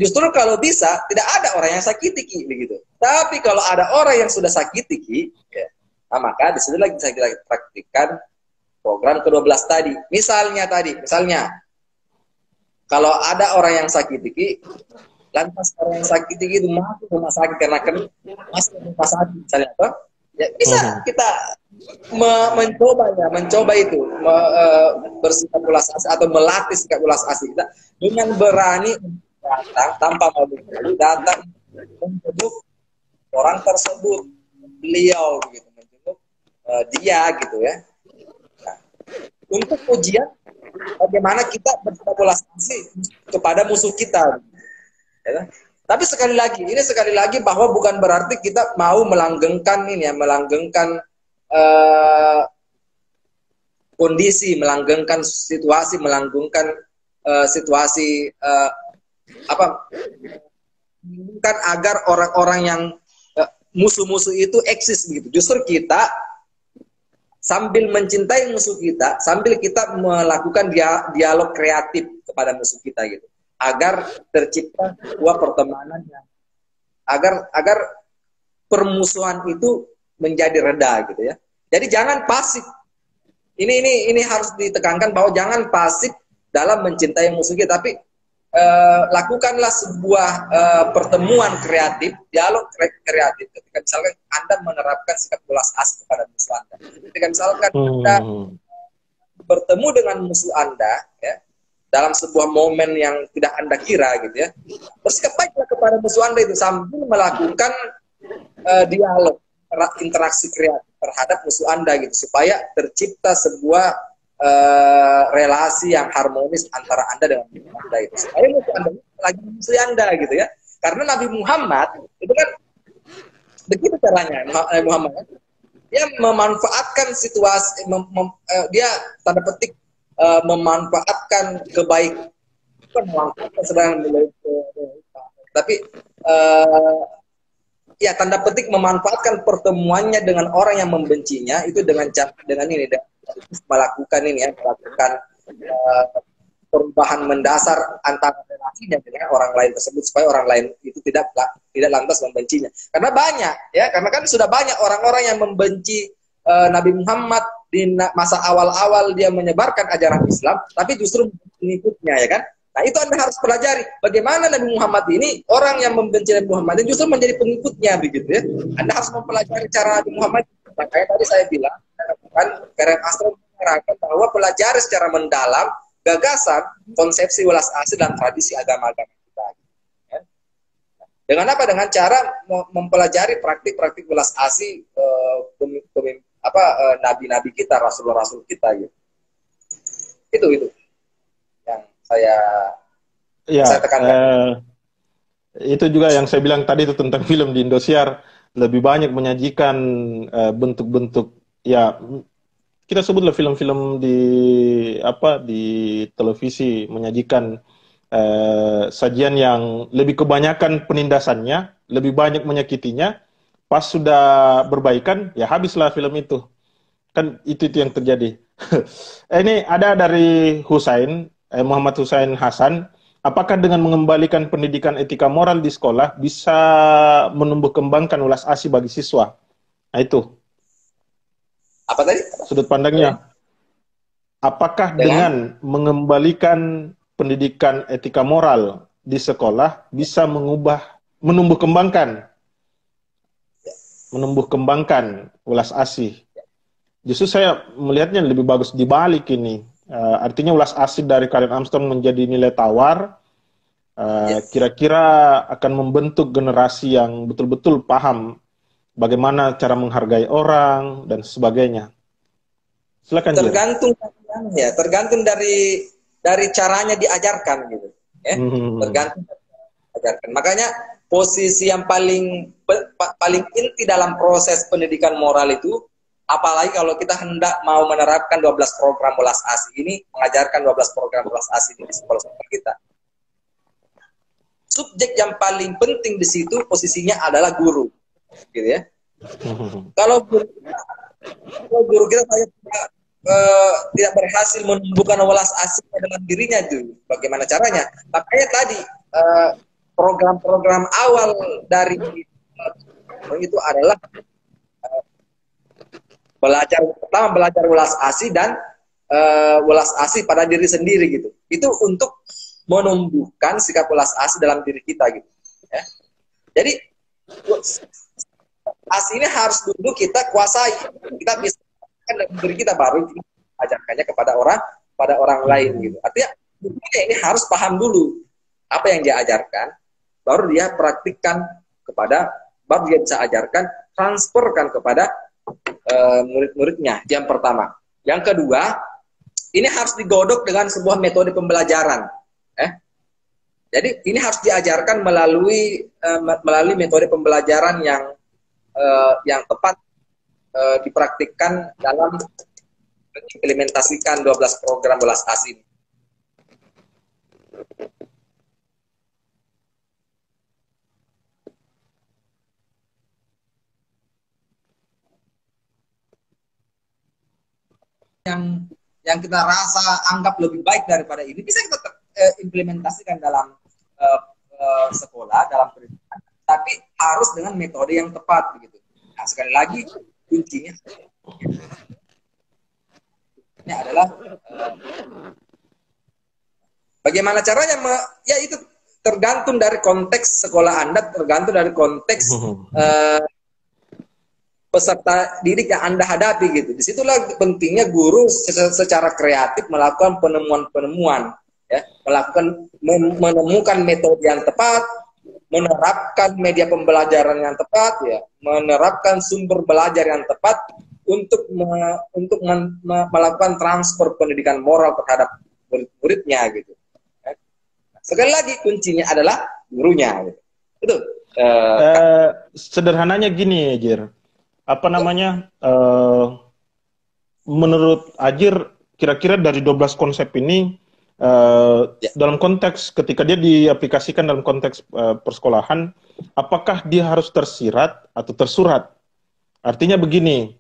Justru kalau bisa tidak ada orang yang sakiti Ki begitu. Tapi kalau ada orang yang sudah sakiti Ki, ya, nah, maka di situ lagi bisa kita praktikkan program ke-12 tadi. Misalnya kalau ada orang yang sakiti Ki, lantas orang yang sakiti itu masuk rumah sakit karena masuk rumah sakit misalnya apa? Ya bisa kita mencoba itu bersikap ulas asih atau melatih sikap ulas asih kita dengan berani datang tanpa malu datang menjenguk orang tersebut, beliau gitu, menjenguk dia gitu ya. Nah, untuk ujian bagaimana kita bersikap ulas asih kepada musuh kita. Ya. Tapi sekali lagi bahwa bukan berarti kita mau melanggengkan ini ya, melanggengkan kondisi, melanggengkan situasi, melanggengkan situasi apa? Kan agar orang-orang yang musuh-musuh itu eksis begitu. Justru kita sambil mencintai musuh kita, sambil kita melakukan dialog kreatif kepada musuh kita gitu, agar tercipta sebuah pertemanan yang agar permusuhan itu menjadi reda gitu ya. Jadi jangan pasif. Ini harus ditekankan bahwa jangan pasif dalam mencintai musuh kita, tapi lakukanlah sebuah pertemuan kreatif, dialog kreatif. Ketika misalkan Anda menerapkan sikap ulas asih kepada musuh Anda, ketika misalkan Anda bertemu dengan musuh Anda, ya, dalam sebuah momen yang tidak Anda kira gitu ya, bersikap baiklah kepada musuh Anda itu sambil melakukan dialog, interaksi kreatif terhadap musuh Anda gitu, supaya tercipta sebuah relasi yang harmonis antara Anda dengan musuh Anda itu, supaya musuh Anda lagi musuh Anda gitu ya. Karena Nabi Muhammad itu kan begitu caranya. Muhammad dia memanfaatkan situasi, dia tanda petik memanfaatkan kebaikan, bukan memanfaatkan sebenarnya, tapi ya tanda petik memanfaatkan pertemuannya dengan orang yang membencinya itu dengan ini, melakukan ini ya, melakukan perubahan mendasar antara relasinya dengan orang lain tersebut, supaya orang lain itu tidak lantas membencinya. Karena banyak ya, karena kan sudah banyak orang-orang yang membenci Nabi Muhammad di masa awal-awal dia menyebarkan ajaran Islam, tapi justru pengikutnya ya kan. Nah itu Anda harus pelajari bagaimana Nabi Muhammad ini, orang yang membenci Nabi Muhammad ini justru menjadi pengikutnya begitu ya. Anda harus mempelajari cara Nabi Muhammad. Makanya tadi saya bilang kan Karen Astro menerangkan bahwa pelajari secara mendalam gagasan konsepsi welas asih dan tradisi agama-agama kita. Ya. Dengan apa? Dengan cara mempelajari praktik-praktik welas asih nabi-nabi kita, rasul-rasul kita gitu. Itu yang saya tekankan. Itu juga yang saya bilang tadi itu tentang film di Indosiar, lebih banyak menyajikan bentuk-bentuk ya, kita sebutlah film-film di televisi menyajikan sajian yang lebih kebanyakan penindasannya, lebih banyak menyakitinya. Pas sudah berbaikan ya habislah film itu. Kan itu yang terjadi. Ini ada dari Muhammad Husain Hasan. Apakah dengan mengembalikan pendidikan etika moral di sekolah bisa menumbuh kembangkan ulas asih bagi siswa? Nah itu. Apa tadi? Sudut pandangnya. Apakah dengan mengembalikan pendidikan etika moral di sekolah bisa menumbuh kembangkan ulas asih? Justru saya melihatnya lebih bagus dibalik ini. Artinya ulas asih dari Karen Armstrong menjadi nilai tawar, kira-kira akan membentuk generasi yang betul-betul paham bagaimana cara menghargai orang dan sebagainya. Silakan. Tergantung dari caranya diajarkan gitu. Ya. Tergantung diajarkan. Makanya posisi yang paling inti dalam proses pendidikan moral itu, apalagi kalau kita hendak mau menerapkan 12 program welas asih ini, mengajarkan 12 program welas asih di sekolah-sekolah kita. Subjek yang paling penting di situ posisinya adalah guru, gitu ya. Kalau guru kita tidak berhasil menumbuhkan welas asih dalam dirinya itu, bagaimana caranya? Makanya tadi program-program awal dari itu adalah belajar welas asih dan welas asih pada diri sendiri gitu. Itu untuk menumbuhkan sikap welas asih dalam diri kita gitu. Ya. Jadi asih ini harus dulu kita kuasai. Kita bisa dalam diri kita, baru kita ajarkannya kepada orang lain gitu. Artinya ini harus paham dulu apa yang dia ajarkan, baru dia praktikkan baru dia bisa ajarkan, transferkan kepada murid-muridnya. Yang pertama. Yang kedua, ini harus digodok dengan sebuah metode pembelajaran. Jadi ini harus diajarkan melalui metode pembelajaran yang tepat dipraktikkan dalam mengimplementasikan 12 program belas asing. Yang kita rasa anggap lebih baik daripada ini bisa kita implementasikan dalam sekolah, dalam pendidikan, tapi harus dengan metode yang tepat begitu. Nah, sekali lagi kuncinya ini adalah bagaimana caranya, ya itu tergantung dari konteks sekolah Anda, tergantung dari konteks peserta didik yang Anda hadapi gitu. Disitulah pentingnya guru secara kreatif melakukan penemuan-penemuan, ya, menemukan metode yang tepat, menerapkan media pembelajaran yang tepat, ya, menerapkan sumber belajar yang tepat untuk melakukan transfer pendidikan moral terhadap murid-muridnya gitu. Sekali lagi kuncinya adalah gurunya. Gitu. Itu. Sederhananya gini, Jir. Apa namanya, menurut Ajir, kira-kira dari 12 konsep ini, dalam konteks, ketika dia diaplikasikan dalam konteks persekolahan, apakah dia harus tersirat atau tersurat? Artinya begini,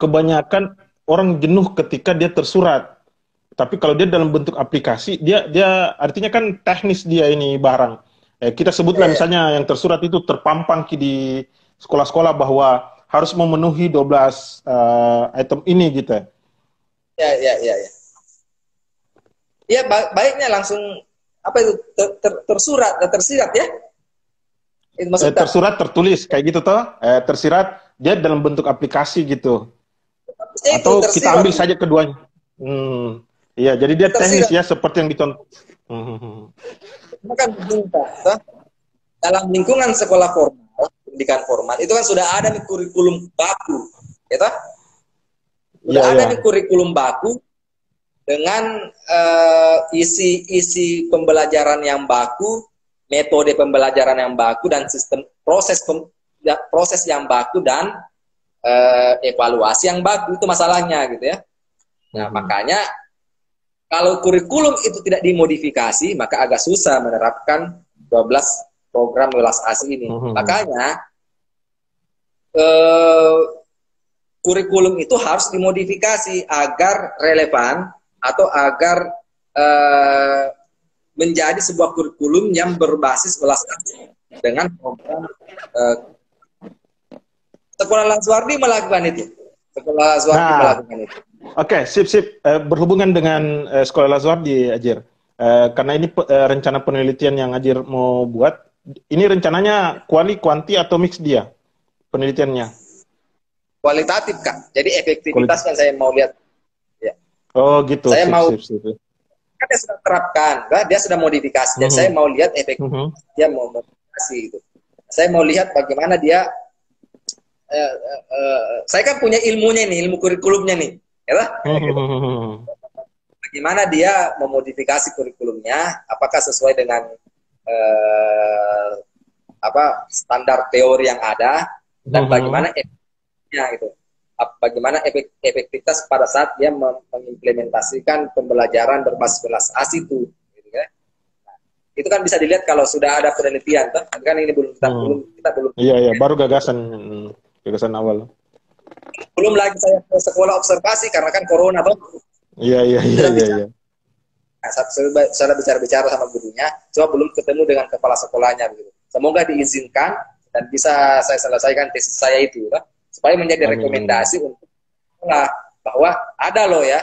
kebanyakan orang jenuh ketika dia tersurat. Tapi kalau dia dalam bentuk aplikasi, dia artinya kan teknis dia ini barang. Kita sebutlah misalnya yang tersurat itu terpampang di sekolah-sekolah bahwa harus memenuhi 12 item ini gitu. Ya. Ya, baiknya langsung apa itu tersurat, tersirat ya. Itu tersurat, tertulis kayak gitu toh. Tersirat dia dalam bentuk aplikasi gitu. Atau kita ambil saja keduanya. Iya, jadi dia teknis ya seperti yang dicontoh. Kan dalam lingkungan sekolah formal, pendidikan formal itu kan sudah ada nih kurikulum baku, ya toh? Sudah ada nih kurikulum baku dengan isi pembelajaran yang baku, metode pembelajaran yang baku, dan sistem proses yang baku, dan evaluasi yang baku. Itu masalahnya gitu ya. Nah, makanya kalau kurikulum itu tidak dimodifikasi, maka agak susah menerapkan 12 program welas asih ini. Makanya kurikulum itu harus dimodifikasi agar relevan atau agar menjadi sebuah kurikulum yang berbasis welas asih dengan program. Sekolah Laswardi melakukan itu. Sekolah Laswardi melakukan itu. Oke, sip. Berhubungan dengan Sekolah Laswardi, Ajir. Karena ini rencana penelitian yang Ajir mau buat. Ini rencananya kuanti atau mix dia penelitiannya? Kualitatif, Kak. Jadi efektivitas kan saya mau lihat. Ya. Oh gitu. Saya sip. Kan dia sudah terapkan, dia sudah modifikasi. Dan saya mau lihat efektivitas dia mau modifikasi itu. Saya mau lihat bagaimana dia. Saya kan punya ilmunya nih, ilmu kurikulumnya nih. Ya, bagaimana dia memodifikasi kurikulumnya, apakah sesuai dengan standar teori yang ada, dan bagaimana efektifnya itu, bagaimana efektivitas pada saat dia mengimplementasikan pembelajaran berbasis welas asih itu, gitu ya. Nah, itu kan bisa dilihat kalau sudah ada penelitian, kan ini kita belum. Iya, baru gagasan awal. Belum lagi saya ke sekolah observasi karena kan corona tuh. Iya. Nah, saya bicara sama gurunya, cuma belum ketemu dengan kepala sekolahnya begitu. Semoga diizinkan dan bisa saya selesaikan tesis saya itu, supaya menjadi rekomendasi untuk sekolah bahwa ada loh ya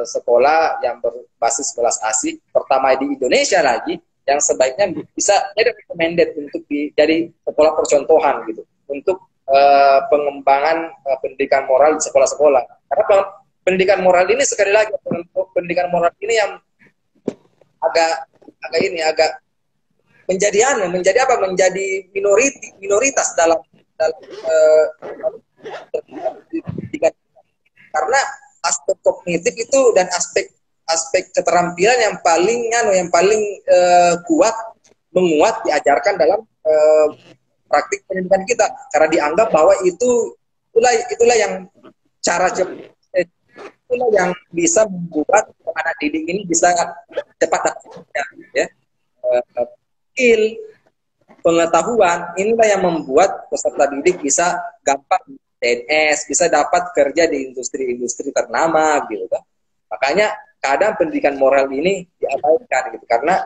sekolah yang berbasis welas asih pertama di Indonesia lagi yang sebaiknya bisa jadi recommended untuk jadi sekolah percontohan gitu untuk pengembangan pendidikan moral di sekolah-sekolah. Karena pendidikan moral ini sekali lagi pendidikan moral ini yang agak menjadi minoritas dalam pendidikan, karena aspek kognitif itu dan aspek keterampilan yang paling kuat, menguat diajarkan dalam praktik pendidikan kita, karena dianggap bahwa itulah yang itulah yang bisa membuat anak didik ini bisa cepat dapat ya. Skill, pengetahuan inilah yang membuat peserta didik bisa gampang PNS, bisa dapat kerja di industri-industri ternama gitu kan. Makanya kadang pendidikan moral ini diabaikan gitu, karena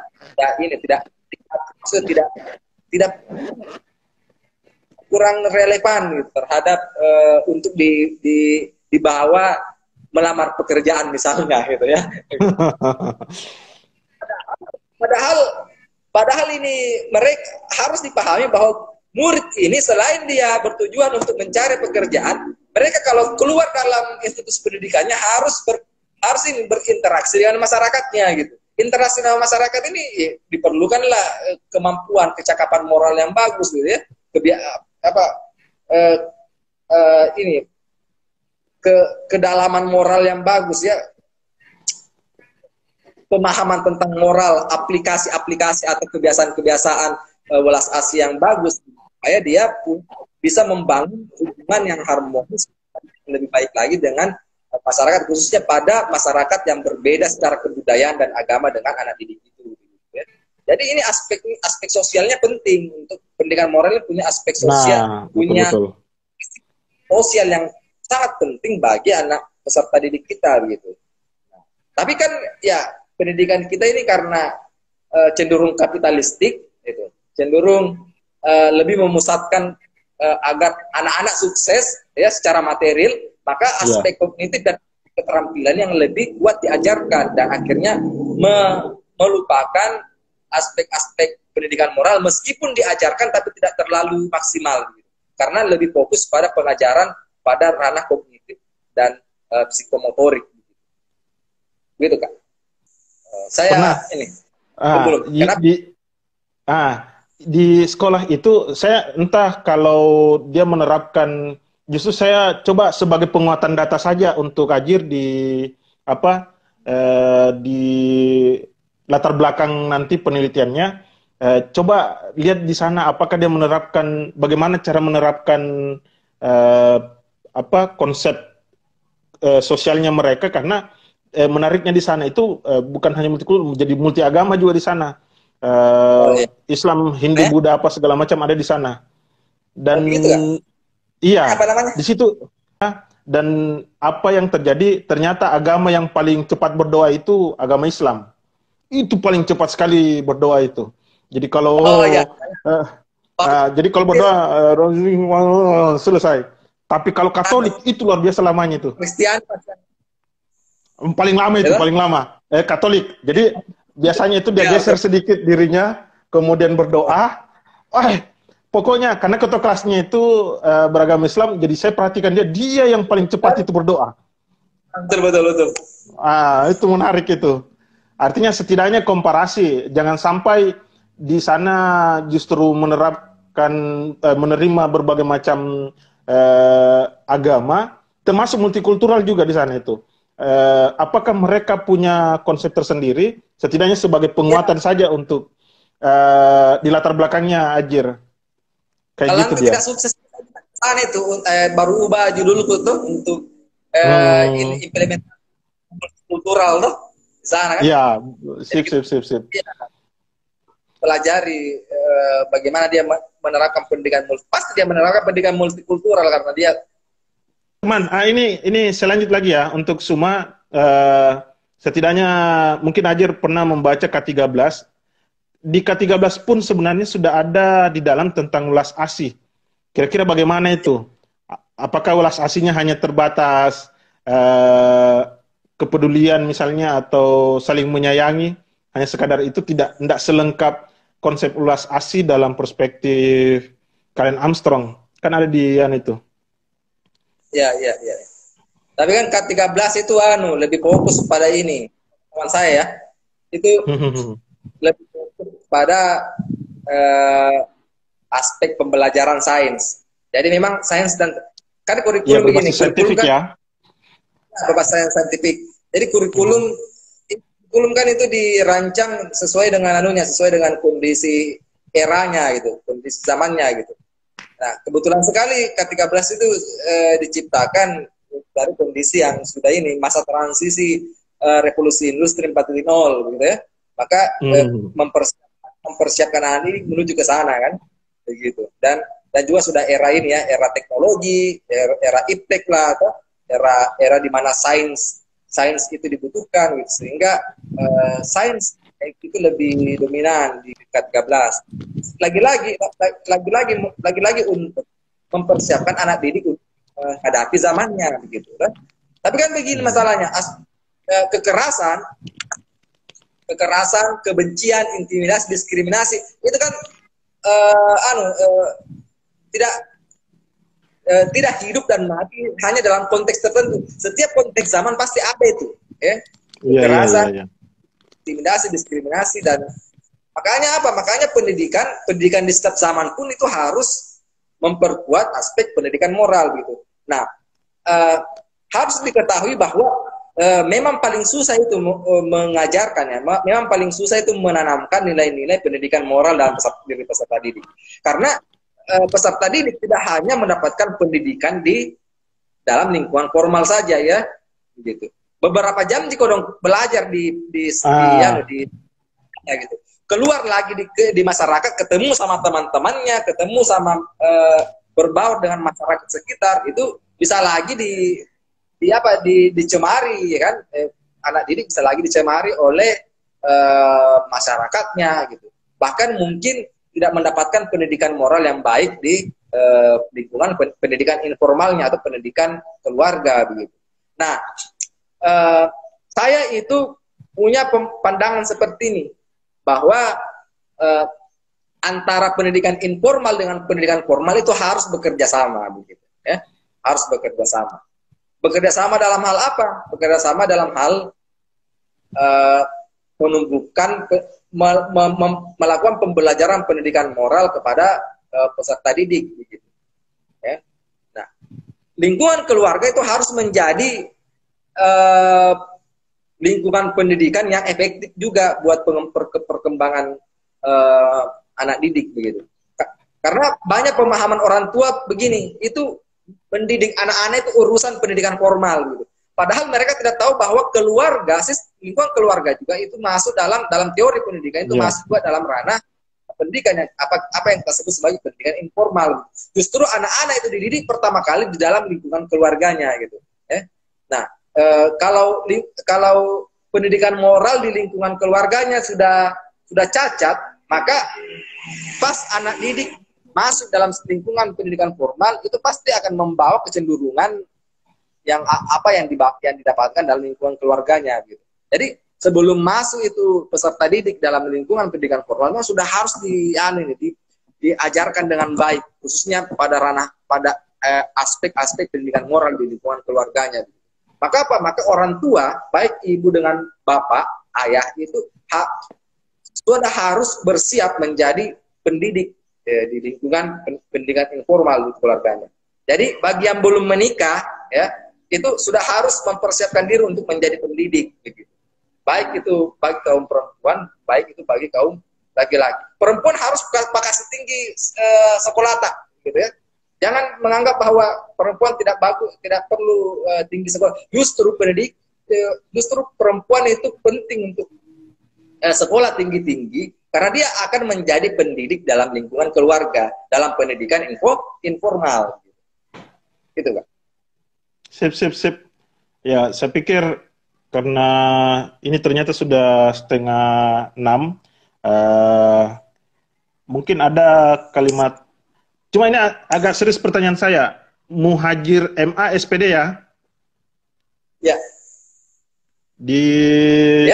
tidak kurang relevan gitu, terhadap untuk dibawa melamar pekerjaan misalnya gitu ya. Padahal ini mereka harus dipahami bahwa murid ini selain dia bertujuan untuk mencari pekerjaan, mereka kalau keluar dalam institusi pendidikannya harus berinteraksi dengan masyarakatnya gitu. Interaksi dengan masyarakat ini diperlukanlah kemampuan, kecakapan moral yang bagus gitu ya. Kedalaman moral yang bagus ya. Pemahaman tentang moral, aplikasi-aplikasi atau kebiasaan-kebiasaan welas asih yang bagus, supaya dia pun bisa membangun hubungan yang harmonis lebih baik lagi dengan masyarakat, khususnya pada masyarakat yang berbeda secara kebudayaan dan agama dengan anak didik itu. Ya. Jadi ini aspek sosialnya penting, untuk pendidikan moral ini punya aspek sosial, punya sosial yang sangat penting bagi anak peserta didik kita gitu. Tapi kan ya pendidikan kita ini karena cenderung kapitalistik, gitu, cenderung lebih memusatkan agar anak-anak sukses ya secara material, maka aspek kognitif dan keterampilan yang lebih kuat diajarkan, dan akhirnya melupakan aspek-aspek pendidikan moral meskipun diajarkan tapi tidak terlalu maksimal, gitu, karena lebih fokus pada pengajaran pada ranah kognitif dan psikomotorik, gitu Kak. Saya Pernah. ini di sekolah itu saya entah kalau dia menerapkan, justru saya coba sebagai penguatan data saja untuk Ajir di di latar belakang nanti penelitiannya, coba lihat di sana apakah dia menerapkan, bagaimana cara menerapkan konsep sosialnya mereka, karena menariknya di sana itu bukan hanya multikultur, menjadi multi agama juga di sana. Islam, Hindu, Buddha, apa segala macam ada di sana. Dan iya, di situ. Dan apa yang terjadi, ternyata agama yang paling cepat berdoa itu agama Islam. Itu paling cepat sekali berdoa itu. Jadi kalau jadi kalau berdoa selesai. Tapi kalau Katolik itu luar biasa lamanya itu. Kristian paling lama itu, paling lama. Katolik. Jadi biasanya itu dia geser sedikit dirinya, kemudian berdoa. Pokoknya karena ketua kelasnya itu beragama Islam, jadi saya perhatikan dia yang paling cepat itu berdoa. Betul. Itu menarik itu. Artinya setidaknya komparasi, jangan sampai di sana justru menerima berbagai macam agama, termasuk multikultural juga di sana itu. Apakah mereka punya konsep tersendiri, setidaknya sebagai penguatan saja untuk di latar belakangnya Ajir. Kayak gitu dia. Tidak sukses sana itu baru ubah judulku tuh untuk implementasi kultural tuh di sana kan. Iya, sip. Ya, pelajari bagaimana dia menerapkan pendidikan pasti dia menerapkan pendidikan multikultural karena dia. Teman, ini saya lanjut lagi ya untuk Suma. Setidaknya mungkin Ajir pernah membaca K13. Di K13 pun sebenarnya sudah ada di dalam tentang welas asih. Kira-kira bagaimana itu? Apakah welas asihnya hanya terbatas kepedulian misalnya atau saling menyayangi? Hanya sekadar itu, tidak selengkap konsep welas asih dalam perspektif Karen Armstrong. Kan ada di itu. Ya. Tapi kan K13 itu lebih fokus pada ini. Teman saya ya, itu lebih fokus pada aspek pembelajaran sains. Jadi memang sains dan kan kurikulum begini, kurikulum kan ya. berbasis sains saintifik. Jadi kurikulum kurikulum kan itu dirancang sesuai dengan anunya, sesuai dengan kondisi eranya gitu, kondisi zamannya gitu. Nah, kebetulan sekali K13 itu diciptakan dari kondisi yang sudah ini, masa transisi revolusi industri 4.0 gitu ya. Maka mempersiapkan anak ini menuju ke sana kan, begitu. Dan juga sudah era ini ya, era teknologi, era iptek lah, atau era di mana sains itu dibutuhkan gitu. Sehingga sains itu lebih dominan di K13. Lagi-lagi untuk mempersiapkan anak didik untuk menghadapi zamannya begitu kan. Tapi kan begini masalahnya, kekerasan, kebencian, intimidasi, diskriminasi itu kan tidak hidup dan mati hanya dalam konteks tertentu. Setiap konteks zaman pasti ada itu, ya. Kekerasan, intimidasi, diskriminasi, dan makanya apa? Makanya pendidikan di setiap zaman pun itu harus memperkuat aspek pendidikan moral gitu. Nah, harus diketahui bahwa memang paling susah itu mengajarkan ya, memang paling susah itu menanamkan nilai-nilai pendidikan moral dalam diri peserta didik. Karena peserta didik tidak hanya mendapatkan pendidikan di dalam lingkungan formal saja ya, gitu. Beberapa jam jika dong belajar ya gitu. Keluar lagi di masyarakat, ketemu sama teman-temannya, ketemu sama berbaur dengan masyarakat sekitar, itu bisa lagi dicemari ya kan, anak didik bisa lagi dicemari oleh masyarakatnya gitu. Bahkan mungkin tidak mendapatkan pendidikan moral yang baik di lingkungan pendidikan informalnya atau pendidikan keluarga begitu. Nah, saya itu punya pandangan seperti ini, bahwa antara pendidikan informal dengan pendidikan formal itu harus bekerja sama begitu ya, harus bekerja sama. Bekerja sama dalam hal apa? Bekerja sama dalam hal menumbuhkan, melakukan pembelajaran pendidikan moral kepada peserta didik. Begitu. Ya. Nah, lingkungan keluarga itu harus menjadi lingkungan pendidikan yang efektif juga buat perkembangan anak didik begitu. Karena banyak pemahaman orang tua begini, itu mendidik anak-anak itu urusan pendidikan formal gitu. Padahal mereka tidak tahu bahwa lingkungan keluarga juga itu masuk dalam teori pendidikan itu masuk juga dalam ranah pendidikan yang apa yang kita sebut sebagai pendidikan informal. Justru anak-anak itu dididik pertama kali di dalam lingkungan keluarganya gitu. Nah, kalau pendidikan moral di lingkungan keluarganya sudah cacat, maka pas anak didik masuk dalam lingkungan pendidikan formal itu pasti akan membawa kecenderungan yang didapatkan dalam lingkungan keluarganya gitu. Jadi sebelum masuk itu peserta didik dalam lingkungan pendidikan formalnya sudah harus diajarkan dengan baik, khususnya pada aspek-aspek pendidikan moral di lingkungan keluarganya. Maka apa? Maka orang tua, baik ibu dengan bapak, ayah itu sudah harus bersiap menjadi pendidik di lingkungan pendidikan informal di keluarganya. Jadi bagi yang belum menikah, ya itu sudah harus mempersiapkan diri untuk menjadi pendidik. Begitu. Baik itu bagi kaum perempuan, baik itu bagi kaum laki-laki. Perempuan harus pakasi tinggi sekolah tak, gitu ya. Jangan menganggap bahwa perempuan tidak bagus, tidak perlu tinggi sekolah. Justru perempuan itu penting untuk sekolah tinggi-tinggi, karena dia akan menjadi pendidik dalam lingkungan keluarga, dalam pendidikan informal. Gitu kan? Sip. Ya, saya pikir karena ini ternyata sudah 5:30, mungkin ada kalimat. Cuma ini agak serius pertanyaan saya. Muhajir MA SPD ya? Ya. Di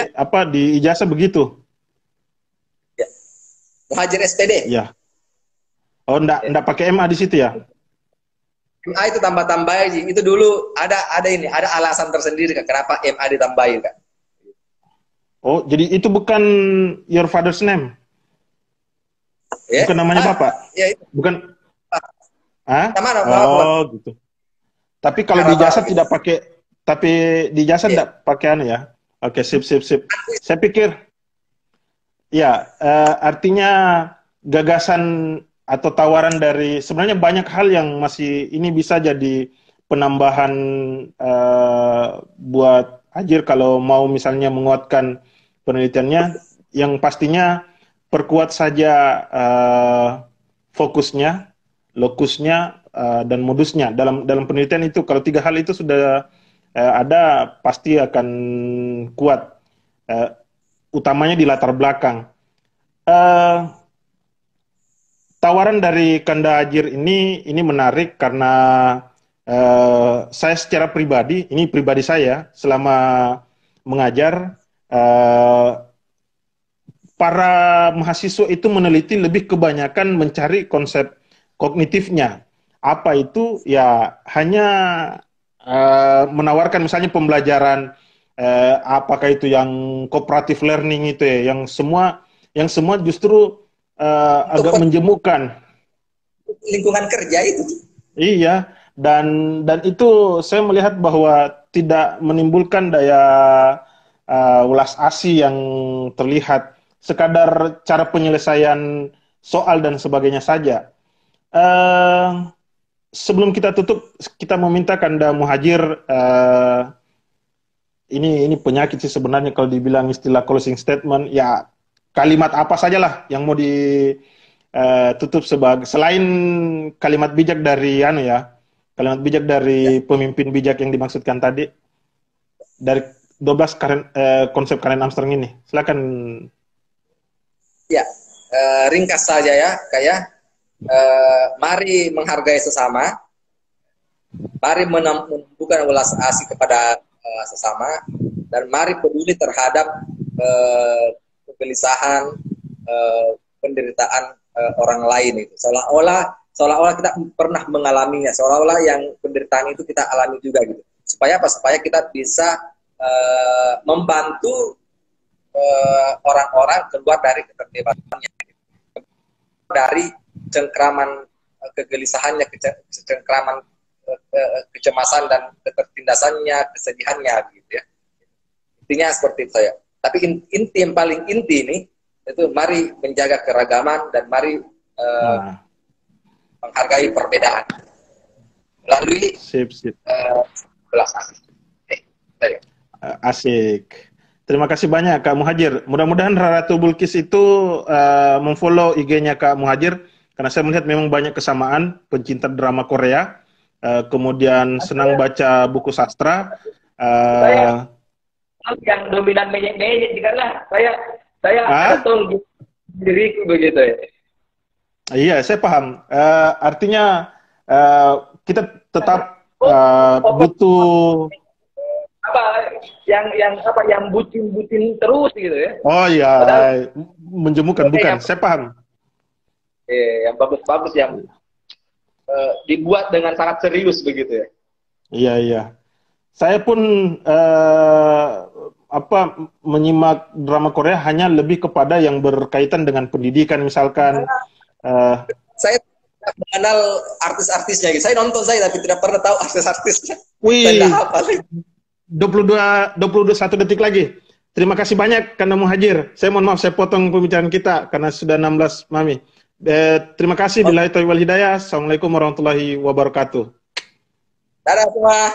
ijazah begitu? Ya. Muhajir SPD. Ya. Oh, enggak pakai MA di situ ya? MA itu tambah-tambah aja. Itu dulu ada alasan tersendiri kan kenapa MA ditambahin kan. Oh, jadi itu bukan your father's name? Ya? Bukan namanya bapak? Ya, itu. Bukan. Gitu. Tapi kalau di jasa tidak pakai, tapi di jasa tidak pakai ya? Oke, sip, sip, sip. Saya pikir, ya, artinya gagasan atau tawaran dari sebenarnya banyak hal yang masih ini bisa jadi penambahan buat Ajir kalau mau misalnya menguatkan penelitiannya, yang pastinya perkuat saja fokusnya, lokusnya, dan modusnya dalam penelitian itu. Kalau tiga hal itu sudah ada, pasti akan kuat. Utamanya di latar belakang. Tawaran dari Kanda Ajir ini menarik karena saya secara pribadi, ini pribadi saya, selama mengajar, para mahasiswa itu meneliti lebih kebanyakan mencari konsep kognitifnya. Apa itu? Ya hanya menawarkan misalnya pembelajaran, apakah itu yang cooperative learning itu ya, yang semua justru agak menjemukan. Lingkungan kerja itu. Iya, dan itu saya melihat bahwa tidak menimbulkan daya ulas asih yang terlihat, sekadar cara penyelesaian soal dan sebagainya saja. Sebelum kita tutup, kita meminta Kanda Muhajir, ini penyakit sih sebenarnya kalau dibilang istilah closing statement, ya kalimat apa sajalah yang mau ditutup sebagai, selain kalimat bijak dari kalimat bijak dari pemimpin bijak yang dimaksudkan tadi dari 12 konsep Karen Armstrong ini. Silakan. Ya, ringkas saja ya, kayak mari menghargai sesama, mari menumbuhkan welas asih kepada sesama, dan mari peduli terhadap kegelisahan, penderitaan orang lain itu. Seolah-olah kita pernah mengalaminya, seolah-olah yang penderitaan itu kita alami juga gitu. Supaya apa? Supaya kita bisa membantu orang-orang keluar dari ketertibatannya, dari cengkraman kegelisahannya, cengkraman kecemasan dan ketertindasannya, kesedihannya gitu ya. Intinya seperti itu saya. Tapi inti yang paling inti ini itu mari menjaga keragaman dan mari menghargai perbedaan melalui belas asih. Asik. Terima kasih banyak Kak Muhajir. Mudah-mudahan Raratul Bulkis itu memfollow IG-nya Kak Muhajir, karena saya melihat memang banyak kesamaan, pencinta drama Korea, kemudian senang baca buku sastra. Saya yang dominan menyek-menyek karena saya betul diriku begitu ya. Iya, saya paham. Artinya kita tetap butuh yang bucin-bucin terus gitu ya. Oh iya, menjemukan bukan. Saya paham. Yang bagus-bagus yang dibuat dengan sangat serius begitu ya. Iya, iya. Saya pun menyimak drama Korea hanya lebih kepada yang berkaitan dengan pendidikan, misalkan. Saya tidak mengenal artis-artisnya. Saya nonton tapi tidak pernah tahu artis-artisnya. Wih, 21 detik lagi. Terima kasih banyak Kanda Muhajir. Saya mohon maaf saya potong pembicaraan kita karena sudah 16 Mami. Terima kasih. Billahi taufiq wal hidayah. Assalamualaikum warahmatullahi wabarakatuh. Dadah semua.